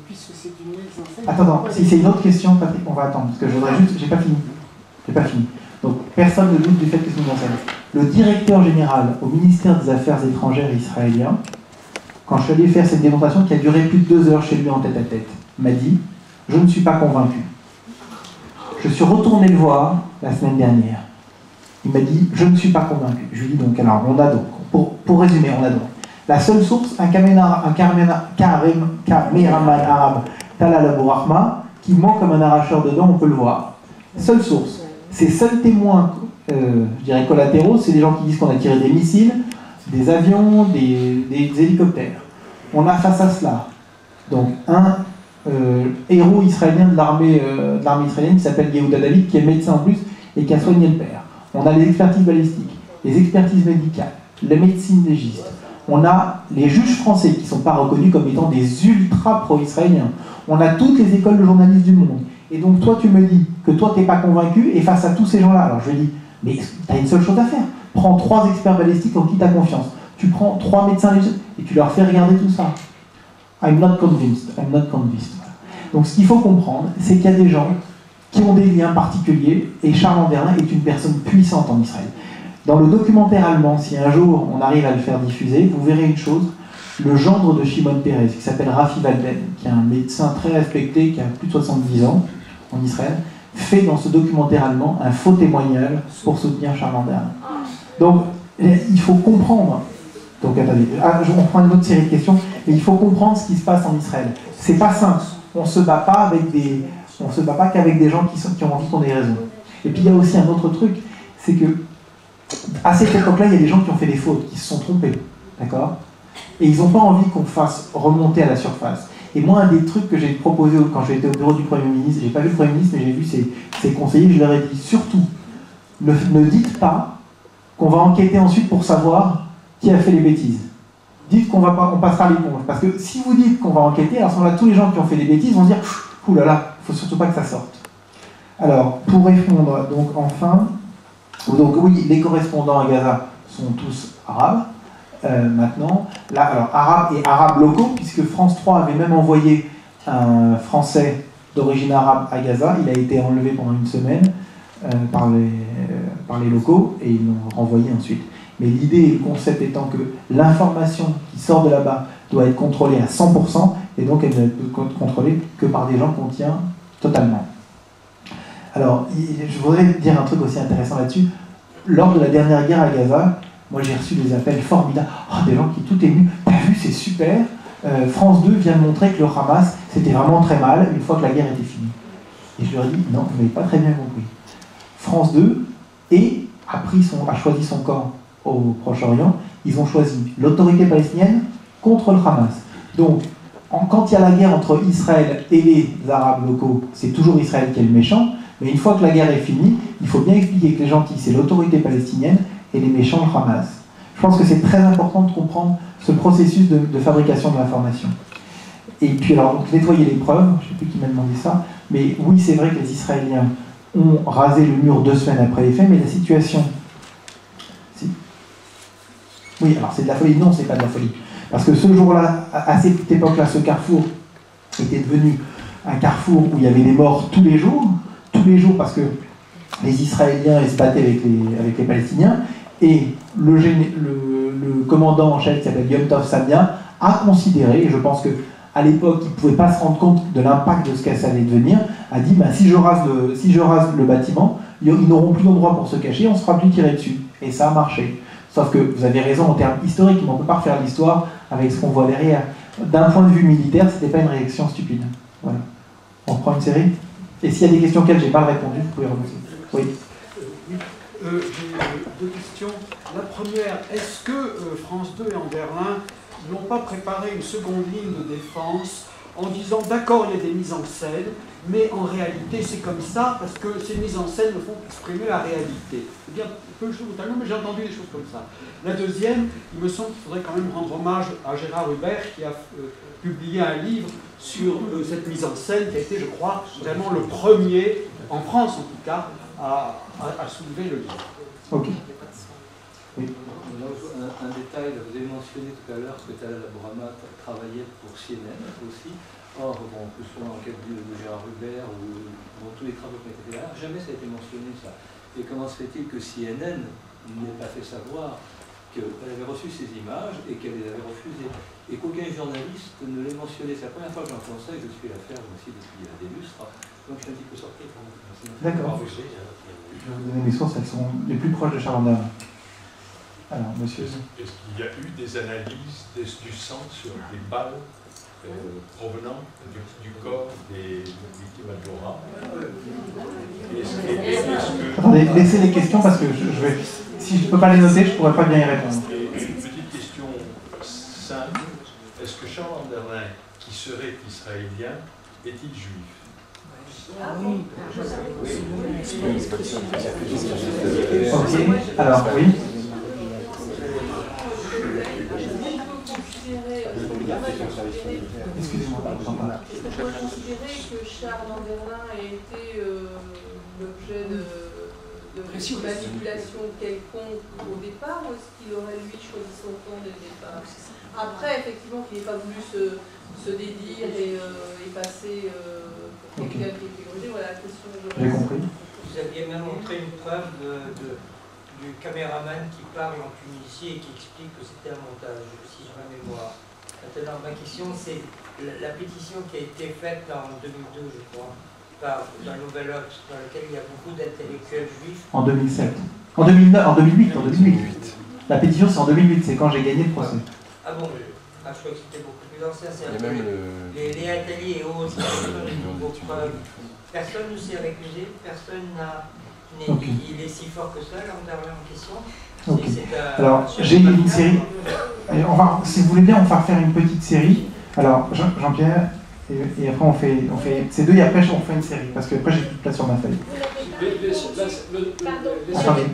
puisque c'est une mise en scène... Attends, si c'est une autre question, Patrick, on va attendre, parce que je voudrais juste... J'ai pas fini. Donc, personne ne doute du fait que c'est une mise en scène. Le directeur général au ministère des Affaires étrangères israélien, quand je suis allé faire cette démonstration qui a duré plus de 2 heures chez lui en tête-à-tête, m'a dit « Je ne suis pas convaincu ». Je suis retourné le voir la semaine dernière. Il m'a dit « Je ne suis pas convaincu ». Je lui ai dit donc, alors, on a donc, pour résumer, on a donc la seule source, un caméraman arabe, Talal Abou Rahma, qui ment comme un arracheur dedans, on peut le voir. Seule source. Ces seuls témoins, je dirais collatéraux, c'est des gens qui disent qu'on a tiré des missiles, des avions, des hélicoptères. On a face à cela donc un héros israélien de l'armée israélienne qui s'appelle Yehuda David, qui est médecin en plus et qui a soigné le père. On a les expertises balistiques, les expertises médicales, la médecine légiste. On a les juges français qui ne sont pas reconnus comme étant des ultra pro-israéliens. On a toutes les écoles de journalistes du monde. Et donc toi tu me dis que toi tu n'es pas convaincu, et face à tous ces gens-là, alors je lui dis, mais tu as une seule chose à faire. Prends 3 experts balistiques en qui tu as confiance. Tu prends 3 médecins légistes et tu leur fais regarder tout ça. I'm not convinced. Donc ce qu'il faut comprendre, c'est qu'il y a des gens qui ont des liens particuliers, et Charles Anderlin est une personne puissante en Israël. Dans le documentaire allemand, si un jour on arrive à le faire diffuser, vous verrez une chose, le gendre de Shimon Peres, qui s'appelle Rafi Walden, qui est un médecin très respecté, qui a plus de 70 ans en Israël, fait dans ce documentaire allemand un faux témoignage pour soutenir Charles Anderlin. Donc il faut comprendre, donc attendez, on prend une autre série de questions, mais il faut comprendre ce qui se passe en Israël. C'est pas simple, on se bat pas qu'avec des gens qui ont envie qu'on ait raison. Et puis il y a aussi un autre truc, c'est que à cette époque-là, il y a des gens qui ont fait des fautes, qui se sont trompés, d'accord? Et ils n'ont pas envie qu'on fasse remonter à la surface. Et moi, un des trucs que j'ai proposé quand j'ai été au bureau du Premier ministre, j'ai pas vu le Premier ministre, mais j'ai vu ses conseillers, je leur ai dit, surtout, ne dites pas qu'on va enquêter ensuite pour savoir qui a fait les bêtises. Dites qu'on passera l'éponge. Parce que si vous dites qu'on va enquêter, alors à ce moment-là, tous les gens qui ont fait des bêtises vont se dire, ouh là là, il ne faut surtout pas que ça sorte. Alors, pour répondre, donc enfin... Donc oui, les correspondants à Gaza sont tous arabes, maintenant. Là, alors arabes et arabes locaux, puisque France 3 avait même envoyé un Français d'origine arabe à Gaza. Il a été enlevé pendant une semaine par les locaux, et ils l'ont renvoyé ensuite. Mais l'idée et le concept étant que l'information qui sort de là-bas doit être contrôlée à 100%, et donc elle ne peut être contrôlée que par des gens qu'on tient totalement. Alors, je voudrais dire un truc aussi intéressant là-dessus. Lors de la dernière guerre à Gaza, moi j'ai reçu des appels formidables. Oh, des gens qui tout émus. T'as vu, c'est super. France 2 vient de montrer que le Hamas, c'était vraiment très mal une fois que la guerre était finie. Et je leur ai dit, non, vous n'avez pas très bien compris. France 2 a choisi son camp au Proche-Orient. Ils ont choisi l'autorité palestinienne contre le Hamas. Donc, quand il y a la guerre entre Israël et les Arabes locaux, c'est toujours Israël qui est le méchant. Mais une fois que la guerre est finie, il faut bien expliquer que les gentils, c'est l'autorité palestinienne, et les méchants, le Hamas. Je pense que c'est très important de comprendre ce processus de fabrication de l'information. Et puis alors, donc, nettoyer les preuves, je ne sais plus qui m'a demandé ça, mais oui, c'est vrai que les Israéliens ont rasé le mur 2 semaines après les faits, mais la situation... Si. Oui, alors c'est de la folie. Non, c'est pas de la folie. Parce que ce jour-là, à cette époque-là, ce carrefour était devenu un carrefour où il y avait des morts tous les jours, parce que les Israéliens se battaient avec les Palestiniens, et le commandant en chef qui s'appelle Yom Tov Samia a considéré, et je pense qu'à l'époque il ne pouvait pas se rendre compte de l'impact de ce que ça allait devenir, a dit si je rase le bâtiment, ils n'auront plus d'endroit pour se cacher, on ne se fera plus tirer dessus. Et ça a marché. Sauf que vous avez raison en termes historiques, mais on ne peut pas refaire l'histoire avec ce qu'on voit derrière. D'un point de vue militaire, ce n'était pas une réaction stupide. Voilà. On reprend une série. Et s'il y a des questions auxquelles je n'ai pas répondu, vous pouvez relancer. Oui. J'ai 2 questions. La première, est-ce que France 2 et Anderlin n'ont pas préparé une seconde ligne de défense en disant d'accord, il y a des mises en scène, mais en réalité c'est comme ça parce que ces mises en scène ne font qu'exprimer la réalité. C'est bien peu de choses totalement, mais j'ai entendu des choses comme ça. La deuxième, il me semble qu'il faudrait quand même rendre hommage à Gérard Hubert qui a publié un livre sur cette mise en scène qui a été, je crois, vraiment le premier, en France en tout cas, à soulever le livre. Ok. Un détail, vous avez mentionné tout à l'heure que Talal Abu-Rama travaillait pour CNN aussi. Or, bon, que ce soit dans le cadre de Gérard Hubert ou dans tous les travaux qui ont été faits là, jamais ça a été mentionné ça. Et comment se fait-il que CNN n'ait pas fait savoir qu'elle avait reçu ces images et qu'elle les avait refusées et qu'aucun journaliste ne l'ait mentionné? C'est la première fois que j'entends ça et je suis l'affaire aussi depuis des lustres. Donc je suis un petit peu surpris. D'accord. Je vais vous donner mes sources, elles sont les plus proches de Charles Anderlin. Alors, monsieur. Est-ce qu'il y a eu des analyses du sang sur des balles provenant du corps des victimes Al-Dura? Attendez, laissez les questions parce que si je ne peux pas les noter, je ne pourrais pas bien y répondre. Et une petite question simple. Est-ce que Charles Anderlin, qui serait israélien, est-il juif? Ok, alors oui. Excusez-moi, Est-ce qu'on peut considérer que Charles Anderlin a été l'objet de manipulation quelconque au départ, ou est-ce qu'il aurait lui choisi son camp dès le départ? Après, effectivement, qu'il n'ait pas voulu se dédire et passer quelqu'un qui était grugé, voilà la question. J'ai compris. Vous aviez même montré une preuve du caméraman qui parle en Tunisie et qui explique que c'était un montage, si je me mémoire. Maintenant, ma question, c'est la pétition qui a été faite en 2002, je crois, par dans le Nouvel Obs, dans lequel il y a beaucoup d'intellectuels juifs. En 2007. En 2009, en 2008. La pétition, c'est en 2008, c'est quand j'ai gagné le procès. Ah bon? Ah, je crois que c'était beaucoup plus ancien. C'est les ateliers et autres, personne ne s'est récusé, personne n'a... Il est si fort que ça, l'Anderlin en question. Okay. Alors, j'ai une série. Si vous voulez bien, on va faire une petite série. Alors, Jean-Pierre, et après on fait ces deux, et après on fait une série, parce que après j'ai plus de place sur ma feuille. Attendez.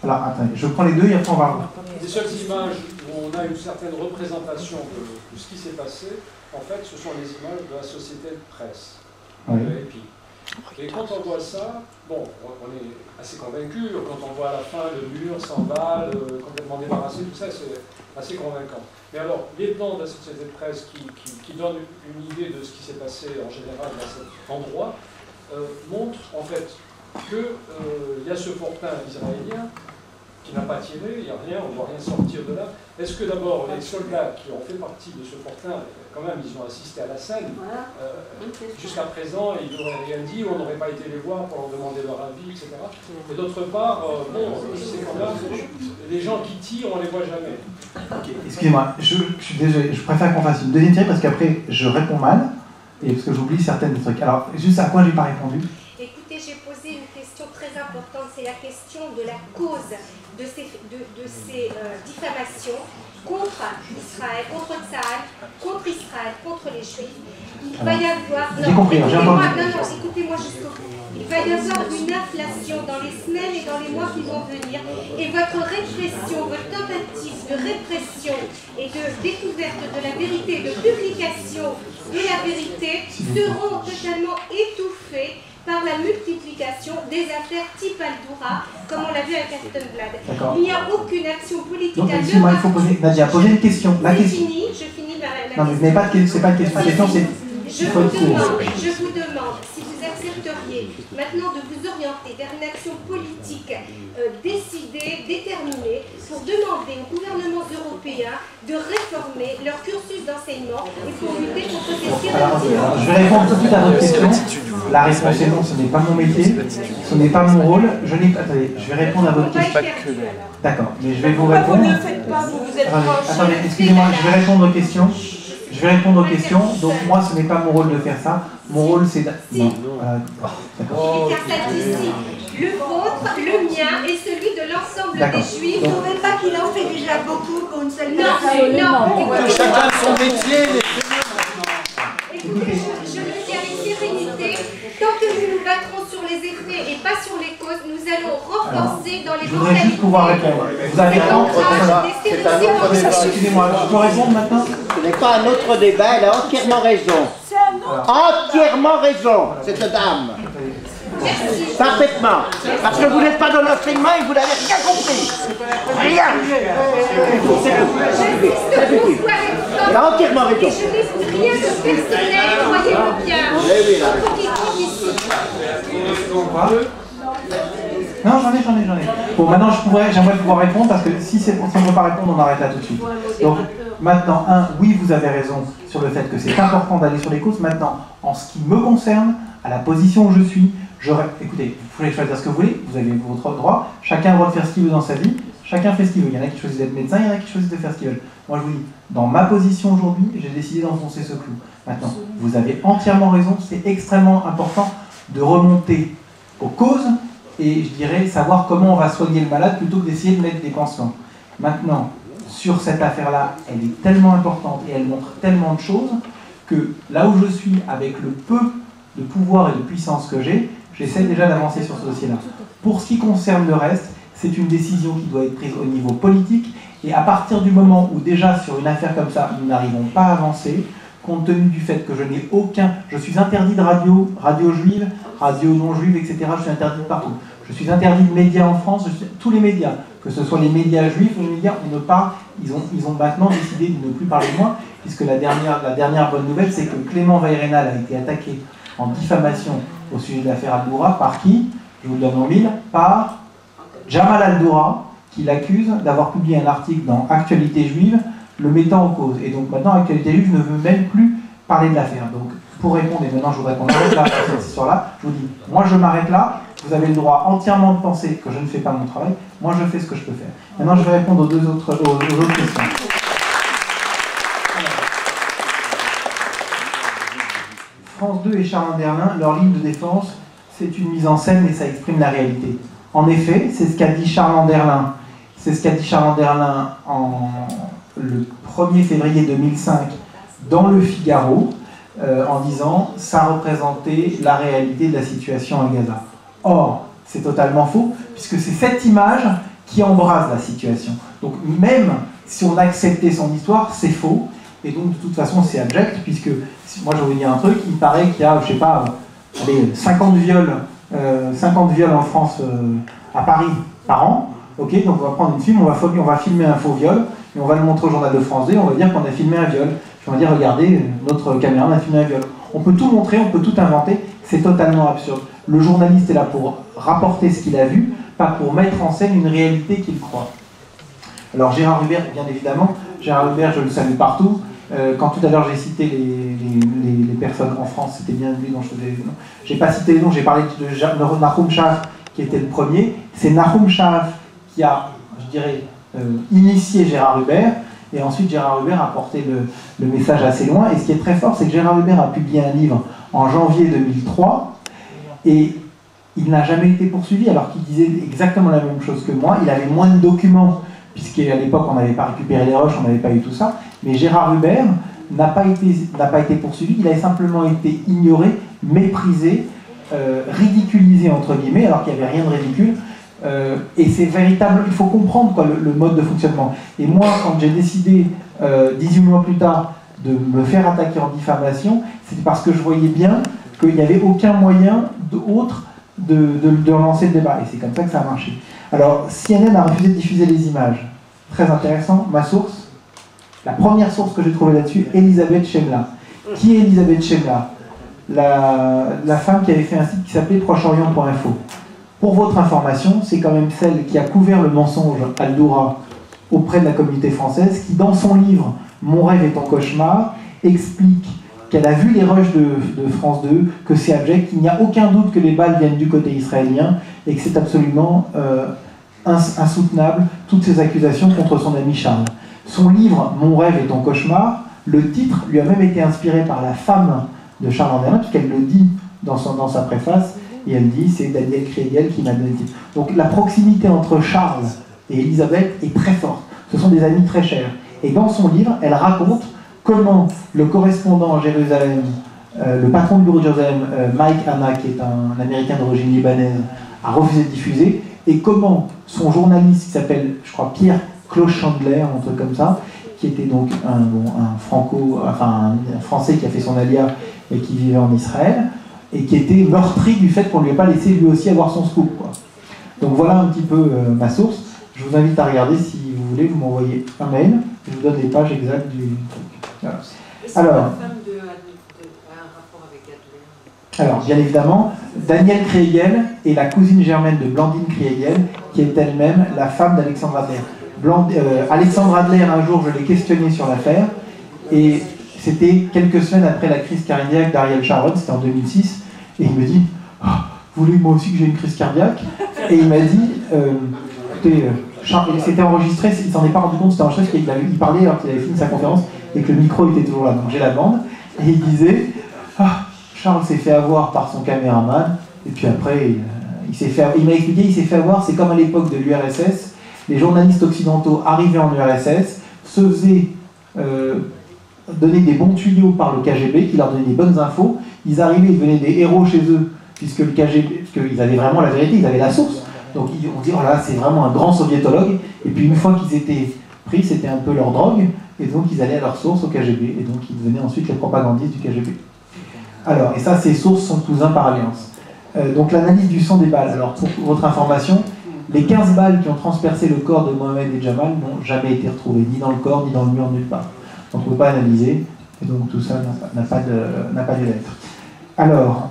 Alors, attendez, je prends les deux et après on va... Les seules images où on a une certaine représentation de ce qui s'est passé, en fait, ce sont les images de la société de presse, de l'EPI. Et quand on voit ça, bon, on est assez convaincu. Quand on voit à la fin le mur sans balles, complètement débarrassé, tout ça, c'est assez convaincant. Mais alors, les plans de la société de presse qui donnent une idée de ce qui s'est passé en général dans cet endroit montrent en fait qu'il y a ce fortin israélien qui n'a pas tiré, il n'y a rien, on ne doit rien sortir de là. Est-ce que d'abord les soldats qui ont fait partie de ce fortin, quand même, ils ont assisté à la scène, jusqu'à présent, ils n'auraient rien dit, on n'aurait pas été les voir pour leur demander leur avis, etc. Et d'autre part, c'est quand même, les gens qui tirent, on ne les voit jamais. Okay. Excusez-moi, je suis désolé, je préfère qu'on fasse une deuxième série parce qu'après je réponds mal, et parce que j'oublie certaines trucs. Alors, juste à quoi j'ai pas répondu? Écoutez, j'ai posé une question très importante, c'est la question de la cause de ces diffamations contre Israël, contre Tsahal, contre Israël, contre les Juifs. Il va y avoir... J'ai compris, j'ai entendu. Non, écoutez-moi jusqu'au bout. Il va y avoir une inflation dans les semaines et dans les mois qui vont venir, et votre répression, votre tentative de répression et de découverte de la vérité, de publication de la vérité seront totalement étouffées par la multiplication des affaires type Al-Doura, comme on l'a vu avec Astonblad. Il n'y a aucune action politique à l'heure. Il faut poser, Nadia, poser une question. Je finis ma question. Non, mais c'est pas une question. La question, c'est... Je vous demande si vous accepteriez maintenant de vous orienter vers une action politique décidée, déterminée, pour demander aux gouvernements européens de réformer leur cursus d'enseignement et pour lutter contre ces stéréotypes. Je vais répondre tout de suite à votre question. La réponse est non, ce n'est pas mon métier, ce n'est pas mon rôle. Attendez, je vais répondre à votre question. D'accord, mais je vais vous répondre. Vous ne le faites pas, vous êtes attendez, excusez-moi, je vais répondre aux questions. Je vais répondre aux questions, donc moi ce n'est pas mon rôle de faire ça. Mon rôle c'est... Non, d'accord. Car ça dit ici, le vôtre, le mien et celui de l'ensemble des Juifs. Vous ne trouvez pas qu'il en fait déjà beaucoup pour une seule personne? Non, chacun son métier. Écoutez, je le dis avec sérénité, tant que nous nous battrons sur les effets et pas sur les causes, nous allons renforcer dans les je voudrais juste pouvoir répondre. Vous avez c'est un autre débat. Excusez-moi, je peux répondre maintenant? Ce n'est pas un autre débat, elle a entièrement raison. Entièrement raison, cette dame. Parfaitement. Parce que vous n'êtes pas dans l'enseignement et vous n'avez rien compris. Rien. Il a entièrement raison. Et je n'ai rien de personnel, croyez-moi bien. Il faut qu'il trouve ici. Non, j'en ai. Bon, maintenant, j'aimerais pouvoir répondre, parce que si on ne peut pas répondre, on arrête là tout de suite. Donc, maintenant, oui, vous avez raison sur le fait que c'est important d'aller sur les causes. Maintenant, en ce qui me concerne, à la position où je suis, écoutez, vous pouvez choisir ce que vous voulez, vous avez votre droit, chacun a le droit de faire ce qu'il veut dans sa vie, chacun fait ce qu'il veut. Il y en a qui choisissent d'être médecin, il y en a qui choisissent de faire ce qu'ils veulent. Moi, je vous dis, dans ma position aujourd'hui, j'ai décidé d'enfoncer ce clou. Maintenant, vous avez entièrement raison, c'est extrêmement important de remonter aux causes et, je dirais, savoir comment on va soigner le malade plutôt que d'essayer de mettre des pansements. Maintenant, sur cette affaire-là, elle est tellement importante et elle montre tellement de choses que là où je suis, avec le peu de pouvoir et de puissance que j'ai, j'essaie déjà d'avancer sur ce dossier-là. Pour ce qui concerne le reste, c'est une décision qui doit être prise au niveau politique, et à partir du moment où déjà sur une affaire comme ça, nous n'arrivons pas à avancer, compte tenu du fait que je suis interdit de radio juive, radio non juive, etc., je suis interdit de partout. Je suis interdit de médias en France, tous les médias, que ce soit les médias juifs ou les médias, on ne parle, ils ont maintenant décidé de ne plus parler de moi, puisque la dernière bonne nouvelle, c'est que Clément Veyrenal a été attaqué en diffamation au sujet de l'affaire Al-Doura, par qui? Je vous le donne en mille, par Jamal Al-Doura, qui l'accuse d'avoir publié un article dans Actualité Juive, le mettant en cause. Et donc maintenant, Actualité Juive ne veut même plus parler de l'affaire. Donc, pour répondre, et maintenant je voudrais qu'on arrête là, sur cette histoire-là, je vous dis, moi je m'arrête là, vous avez le droit entièrement de penser que je ne fais pas mon travail, moi je fais ce que je peux faire. Maintenant, je vais répondre aux autres questions. France 2 et Charles Anderlin, leur ligne de défense, c'est une mise en scène, mais ça exprime la réalité. En effet, c'est ce qu'a dit Charles Anderlin. C'est ce qu'a dit Charles Anderlin le 1er février 2005 dans Le Figaro, en disant « ça représentait la réalité de la situation à Gaza ». Or, c'est totalement faux, puisque c'est cette image qui embrase la situation. Donc même si on acceptait son histoire, c'est faux, et donc de toute façon c'est abject, puisque, moi je vais vous dire un truc, il paraît qu'il y a, je sais pas, 50 viols en France, à Paris, par an. Ok, donc on va prendre une film, on va filmer un faux viol, et on va le montrer au journal de France 2, on va dire qu'on a filmé un viol. Puis on va dire, regardez, notre caméra a filmé un viol. On peut tout montrer, on peut tout inventer, c'est totalement absurde. Le journaliste est là pour rapporter ce qu'il a vu, pas pour mettre en scène une réalité qu'il croit. Alors Gérard Hubert, bien évidemment, Gérard Hubert, je le salue partout. Quand tout à l'heure j'ai cité les personnes en France, c'était bien lui dont je faisais les noms. J'ai pas cité les noms, j'ai parlé de Nahum Shaf, qui était le premier. C'est Nahum Shaf qui a, je dirais, initié Gérard Hubert, et ensuite Gérard Hubert a porté le message assez loin. Et ce qui est très fort, c'est que Gérard Hubert a publié un livre en janvier 2003, et il n'a jamais été poursuivi, alors qu'il disait exactement la même chose que moi. Il avait moins de documents, puisqu'à l'époque on n'avait pas récupéré les rushs, on n'avait pas eu tout ça, mais Gérard Hubert n'a pas été poursuivi, il a simplement été ignoré, méprisé, ridiculisé entre guillemets, alors qu'il n'y avait rien de ridicule. Et c'est véritable, il faut comprendre quoi, le mode de fonctionnement. Et moi, quand j'ai décidé, 18 mois plus tard, de me faire attaquer en diffamation, c'était parce que je voyais bien qu'il n'y avait aucun moyen autre de lancer le débat. Et c'est comme ça que ça a marché. Alors, CNN a refusé de diffuser les images. Très intéressant. Ma source, la première source que j'ai trouvée là-dessus, Elisabeth Chemla. Qui est Elisabeth Chemla? La femme qui avait fait un site qui s'appelait procheorient.info. Pour votre information, c'est quand même celle qui a couvert le mensonge Al-Doura auprès de la communauté française, qui dans son livre « Mon rêve est ton cauchemar » explique qu'elle a vu les rushs de France 2, que c'est abject, qu'il n'y a aucun doute que les balles viennent du côté israélien, et que c'est absolument insoutenable, toutes ces accusations contre son ami Charles. Son livre « Mon rêve est ton cauchemar », le titre lui a même été inspiré par la femme de Charles Anderlin, puisqu'elle le dit dans sa préface, et elle dit, c'est Daniel Kriegel qui m'a donné le titre. Donc la proximité entre Charles et Elisabeth est très forte. Ce sont des amis très chers. Et dans son livre, elle raconte comment le correspondant à Jérusalem, le patron du bureau de Jérusalem, Mike Hanna, qui est un Américain d'origine libanaise, a refusé de diffuser, et comment son journaliste, qui s'appelle, je crois, Pierre Claude Chandler, un truc comme ça, qui était donc un Français qui a fait son alia et qui vivait en Israël, et qui était meurtri du fait qu'on ne lui ait pas laissé lui aussi avoir son scoop, quoi. Donc voilà un petit peu ma source. Je vous invite à regarder si vous voulez, vous m'envoyez un mail, je vous donne les pages exactes du truc. Voilà. Alors, alors, bien évidemment, Danielle Kriegel est la cousine germaine de Blandine Kriegel, qui est elle-même la femme d'Alexandre Adler. Alexandre Adler, un jour, je l'ai questionné sur l'affaire, et c'était quelques semaines après la crise cardiaque d'Ariel Sharon, c'était en 2006, et il me dit oh, « Vous voulez moi aussi que j'ai une crise cardiaque ?» Et il m'a dit écoutez, c'était enregistré, il s'en est pas rendu compte, c'était enregistré, parce qu'il parlait alors qu'il avait fini sa conférence, et que le micro était toujours là, donc j'ai la bande, et il disait ah, Charles s'est fait avoir par son caméraman, et puis après, il m'a expliqué, il s'est fait avoir, c'est comme à l'époque de l'URSS, les journalistes occidentaux arrivaient en URSS, se faisaient donner des bons tuyaux par le KGB, qui leur donnait des bonnes infos, ils arrivaient, ils devenaient des héros chez eux, puisque le KGB, parce qu'ils avaient vraiment la vérité, ils avaient la source, donc on dit, oh là, c'est vraiment un grand soviétologue, et puis une fois qu'ils étaient pris, c'était un peu leur drogue, et donc ils allaient à leur source au KGB, et donc ils devenaient ensuite les propagandistes du KGB. Alors, et ça, ces sources sont cousins par alliance. Donc l'analyse du sang des balles. Alors pour votre information, les 15 balles qui ont transpercé le corps de Mohamed et Jamal n'ont jamais été retrouvées, ni dans le corps, ni dans le mur, nulle part. Donc on ne peut pas analyser, et donc tout ça n'a pas de lettre. Alors,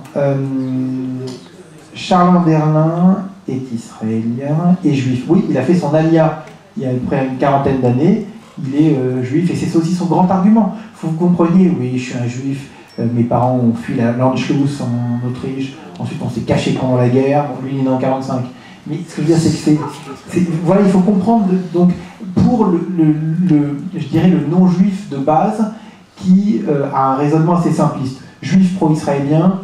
Charles Anderlin est israélien et juif. Oui, il a fait son alia il y a à peu près une quarantaine d'années, il est juif, et c'est aussi son grand argument. Il faut que vous compreniez, oui, je suis un juif, mes parents ont fui l'Anschluss en Autriche, ensuite on s'est caché pendant la guerre, bon, lui il est né en 45. Mais ce que je veux dire, c'est que voilà, il faut comprendre, donc, pour je dirais le non-juif de base, qui a un raisonnement assez simpliste. Juif pro-israélien,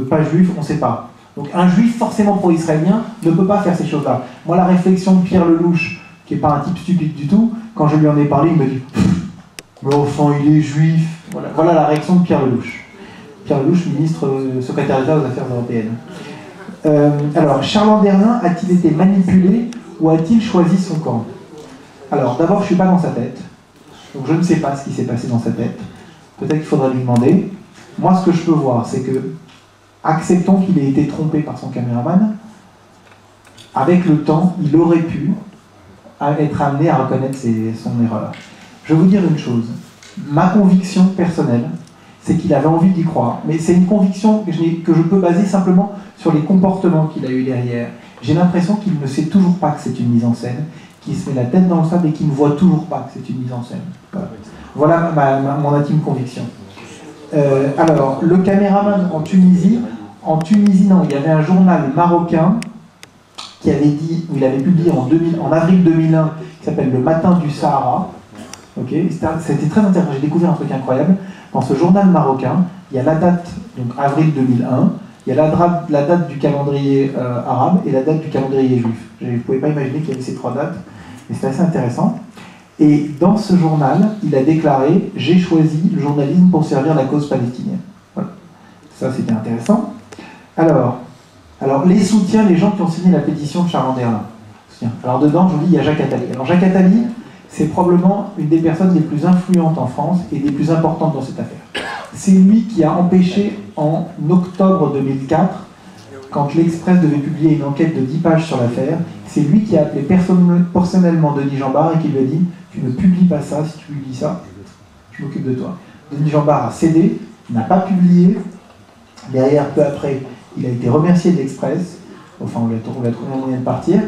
pas juif, on ne sait pas. Donc un juif forcément pro-israélien ne peut pas faire ces choses-là. Moi, la réflexion de Pierre Lelouch, qui n'est pas un type stupide du tout, quand je lui en ai parlé, il me dit « Mais enfin, il est juif ». Voilà la réaction de Pierre Lelouch. Pierre Lelouch, ministre secrétaire d'État aux Affaires européennes. Alors, Charles Anderlin a-t-il été manipulé ou a-t-il choisi son camp? Alors, d'abord, je ne suis pas dans sa tête, donc je ne sais pas ce qui s'est passé dans sa tête. Peut-être qu'il faudra lui demander. Moi, ce que je peux voir, c'est que, acceptons qu'il ait été trompé par son caméraman, avec le temps, il aurait pu être amené à reconnaître son erreur. Je vais vous dire une chose. Ma conviction personnelle, c'est qu'il avait envie d'y croire. Mais c'est une conviction que je peux baser simplement sur les comportements qu'il a eu derrière. J'ai l'impression qu'il ne sait toujours pas que c'est une mise en scène, qu'il se met la tête dans le sable et qu'il ne voit toujours pas que c'est une mise en scène. Voilà mon intime conviction. Alors, le caméraman en Tunisie, non, il y avait un journal marocain qui avait dit, où il avait publié en avril 2001, qui s'appelle Le Matin du Sahara. Okay. C'était très intéressant, j'ai découvert un truc incroyable. Dans ce journal marocain, il y a la date, donc avril 2001, il y a la date du calendrier arabe et la date du calendrier juif. Je ne pouvais pas imaginer qu'il y avait ces trois dates, mais c'est assez intéressant. Et dans ce journal, il a déclaré « J'ai choisi le journalisme pour servir la cause palestinienne ». Voilà. Ça, c'était intéressant. Alors, les soutiens, les gens qui ont signé la pétition de Charles Anderlin. Alors dedans, je vous dis, il y a Jacques Attali. Alors Jacques Attali, c'est probablement une des personnes les plus influentes en France et des plus importantes dans cette affaire. C'est lui qui a empêché en octobre 2004, quand l'Express devait publier une enquête de 10 pages sur l'affaire, c'est lui qui a appelé personnellement Denis Jambard et qui lui a dit « Tu ne publies pas ça, si tu publies ça, je m'occupe de toi ». Denis Jambard a cédé, n'a pas publié. Derrière, peu après, il a été remercié de l'Express. Enfin, on lui a trouvé un moyen de partir.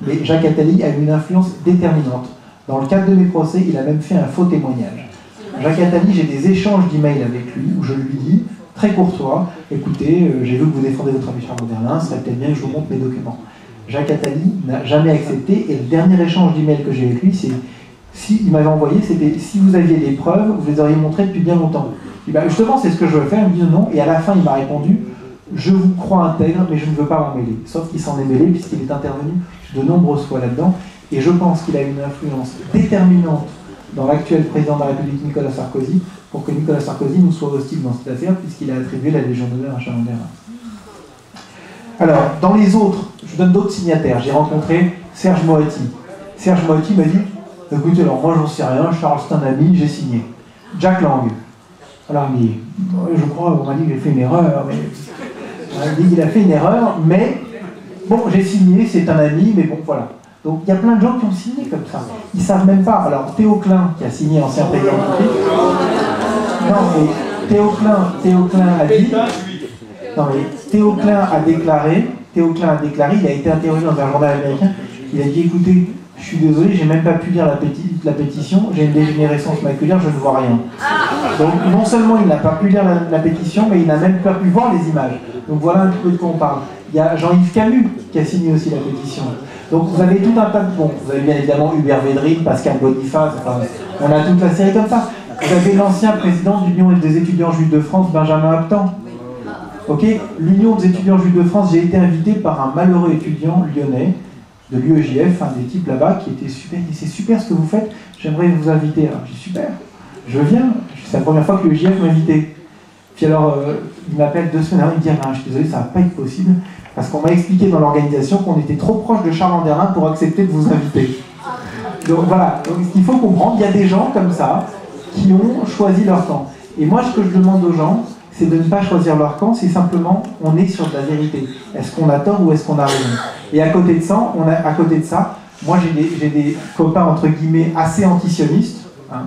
Mais Jacques Attali a eu une influence déterminante. Dans le cadre de mes procès, il a même fait un faux témoignage. Jacques Attali, j'ai des échanges d'emails avec lui où je lui dis, très courtois, écoutez, j'ai vu que vous défendez votre ami Charles Anderlin, ce serait peut-être bien que je vous montre mes documents. Jacques Attali n'a jamais accepté, et le dernier échange d'emails que j'ai avec lui, c'est, il m'avait envoyé, c'était si vous aviez des preuves, vous les auriez montrées depuis bien longtemps. Et ben, justement, c'est ce que je veux faire, il me dit non, et à la fin, il m'a répondu, je vous crois intègre, mais je ne veux pas m'en mêler. Sauf qu'il s'en est mêlé, puisqu'il est intervenu de nombreuses fois là-dedans, et je pense qu'il a une influence déterminante dans l'actuel président de la République, Nicolas Sarkozy, pour que Nicolas Sarkozy nous soit hostile dans cette affaire, puisqu'il a attribué la Légion d'honneur à Charles Anderlin. Alors, dans les autres, je vous donne d'autres signataires. J'ai rencontré Serge Moati. Serge Moati m'a dit, écoutez, alors moi j'en sais rien, Charles c'est un ami, j'ai signé. Jack Lang. Alors, mais je crois, on m'a dit que j'ai fait une erreur, mais Il a fait une erreur, mais bon, j'ai signé, c'est un ami, mais bon, voilà. Donc il y a plein de gens qui ont signé comme ça. Ils ne savent même pas. Alors Théo Klein, qui a signé, ancien président du CRIF. Non, mais Théo Klein a dit. Non, mais Théo Klein a déclaré, il a été interrogé dans un journal américain, il a dit écoutez, je suis désolé, j'ai même pas pu lire la pétition, j'ai une dégénérescence maculaire, je ne vois rien. Donc non seulement il n'a pas pu lire la pétition, mais il n'a même pas pu voir les images. Donc voilà un petit peu de quoi on parle. Il y a Jean-Yves Camus qui a signé aussi la pétition. Donc vous avez tout un tas de... Bon, vous avez bien évidemment Hubert Védrine, Pascal Boniface, enfin, on a toute la série comme ça. Vous avez l'ancien président de l'Union des étudiants juifs de France, Benjamin Habtan. Ok, l'Union des étudiants juifs de France, j'ai été invité par un malheureux étudiant lyonnais de l'UEJF, un des types là-bas, qui était super, il dit c'est super ce que vous faites, j'aimerais vous inviter. Alors je dis super, je viens, c'est la première fois que l'UEJF m'a invité. Puis alors, il m'appelle 2 semaines avant, il me dit ah, je suis désolé, ça va pas être possible, parce qu'on m'a expliqué dans l'organisation qu'on était trop proche de Charles Anderlin pour accepter de vous inviter. Donc voilà, donc, ce qu'il faut comprendre, il y a des gens comme ça qui ont choisi leur camp. Et moi, ce que je demande aux gens, c'est de ne pas choisir leur camp, c'est simplement, on est sur de la vérité. Est-ce qu'on a tort ou est-ce qu'on a raison? Et à côté de ça, moi j'ai des copains, entre guillemets, assez antisionistes, hein,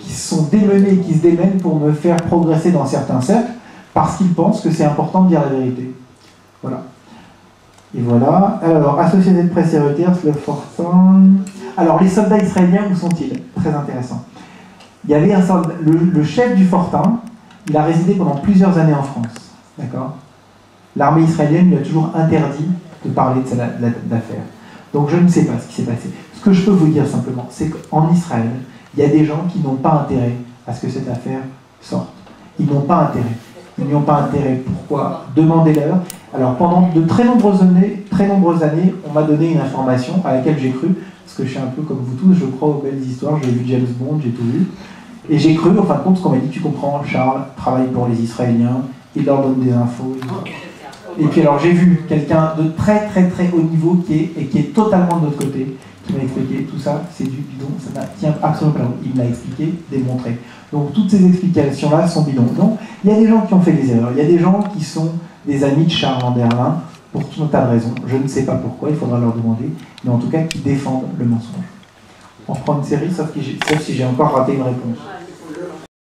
qui se sont démenés, qui se démènent pour me faire progresser dans certains cercles, parce qu'ils pensent que c'est important de dire la vérité. Voilà. Et voilà. Alors, Associated Press et Reuters, le Fortin... Alors, les soldats israéliens, où sont-ils? Très intéressant. Il y avait un soldat, le chef du Fortin, il a résidé pendant plusieurs années en France. D'accord? L'armée israélienne lui a toujours interdit de parler de l'affaire. Donc je ne sais pas ce qui s'est passé. Ce que je peux vous dire simplement, c'est qu'en Israël, il y a des gens qui n'ont pas intérêt à ce que cette affaire sorte. Ils n'ont pas intérêt. Ils n'y ont pas intérêt. Pourquoi? Demandez-leur. Alors pendant de très nombreuses années, on m'a donné une information à laquelle j'ai cru, parce que je suis un peu comme vous tous, je crois aux belles histoires, j'ai vu James Bond, j'ai tout vu. Et j'ai cru, en fin de compte, ce qu'on m'a dit, tu comprends, Charles travaille pour les Israéliens, il leur donne des infos. Et puis alors j'ai vu quelqu'un de très très très haut niveau qui est totalement de l'autre côté, qui m'a expliqué tout ça, c'est du bidon, ça ne tient absolument pas. Il me l'a expliqué, démontré. Donc toutes ces explications-là sont bidons. Donc il y a des gens qui ont fait des erreurs, il y a des gens qui sont des amis de Charles Anderlin, pour tout un tas de raisons, je ne sais pas pourquoi, il faudra leur demander, mais en tout cas qui défendent le mensonge. On reprend une série, sauf si j'ai encore raté une réponse.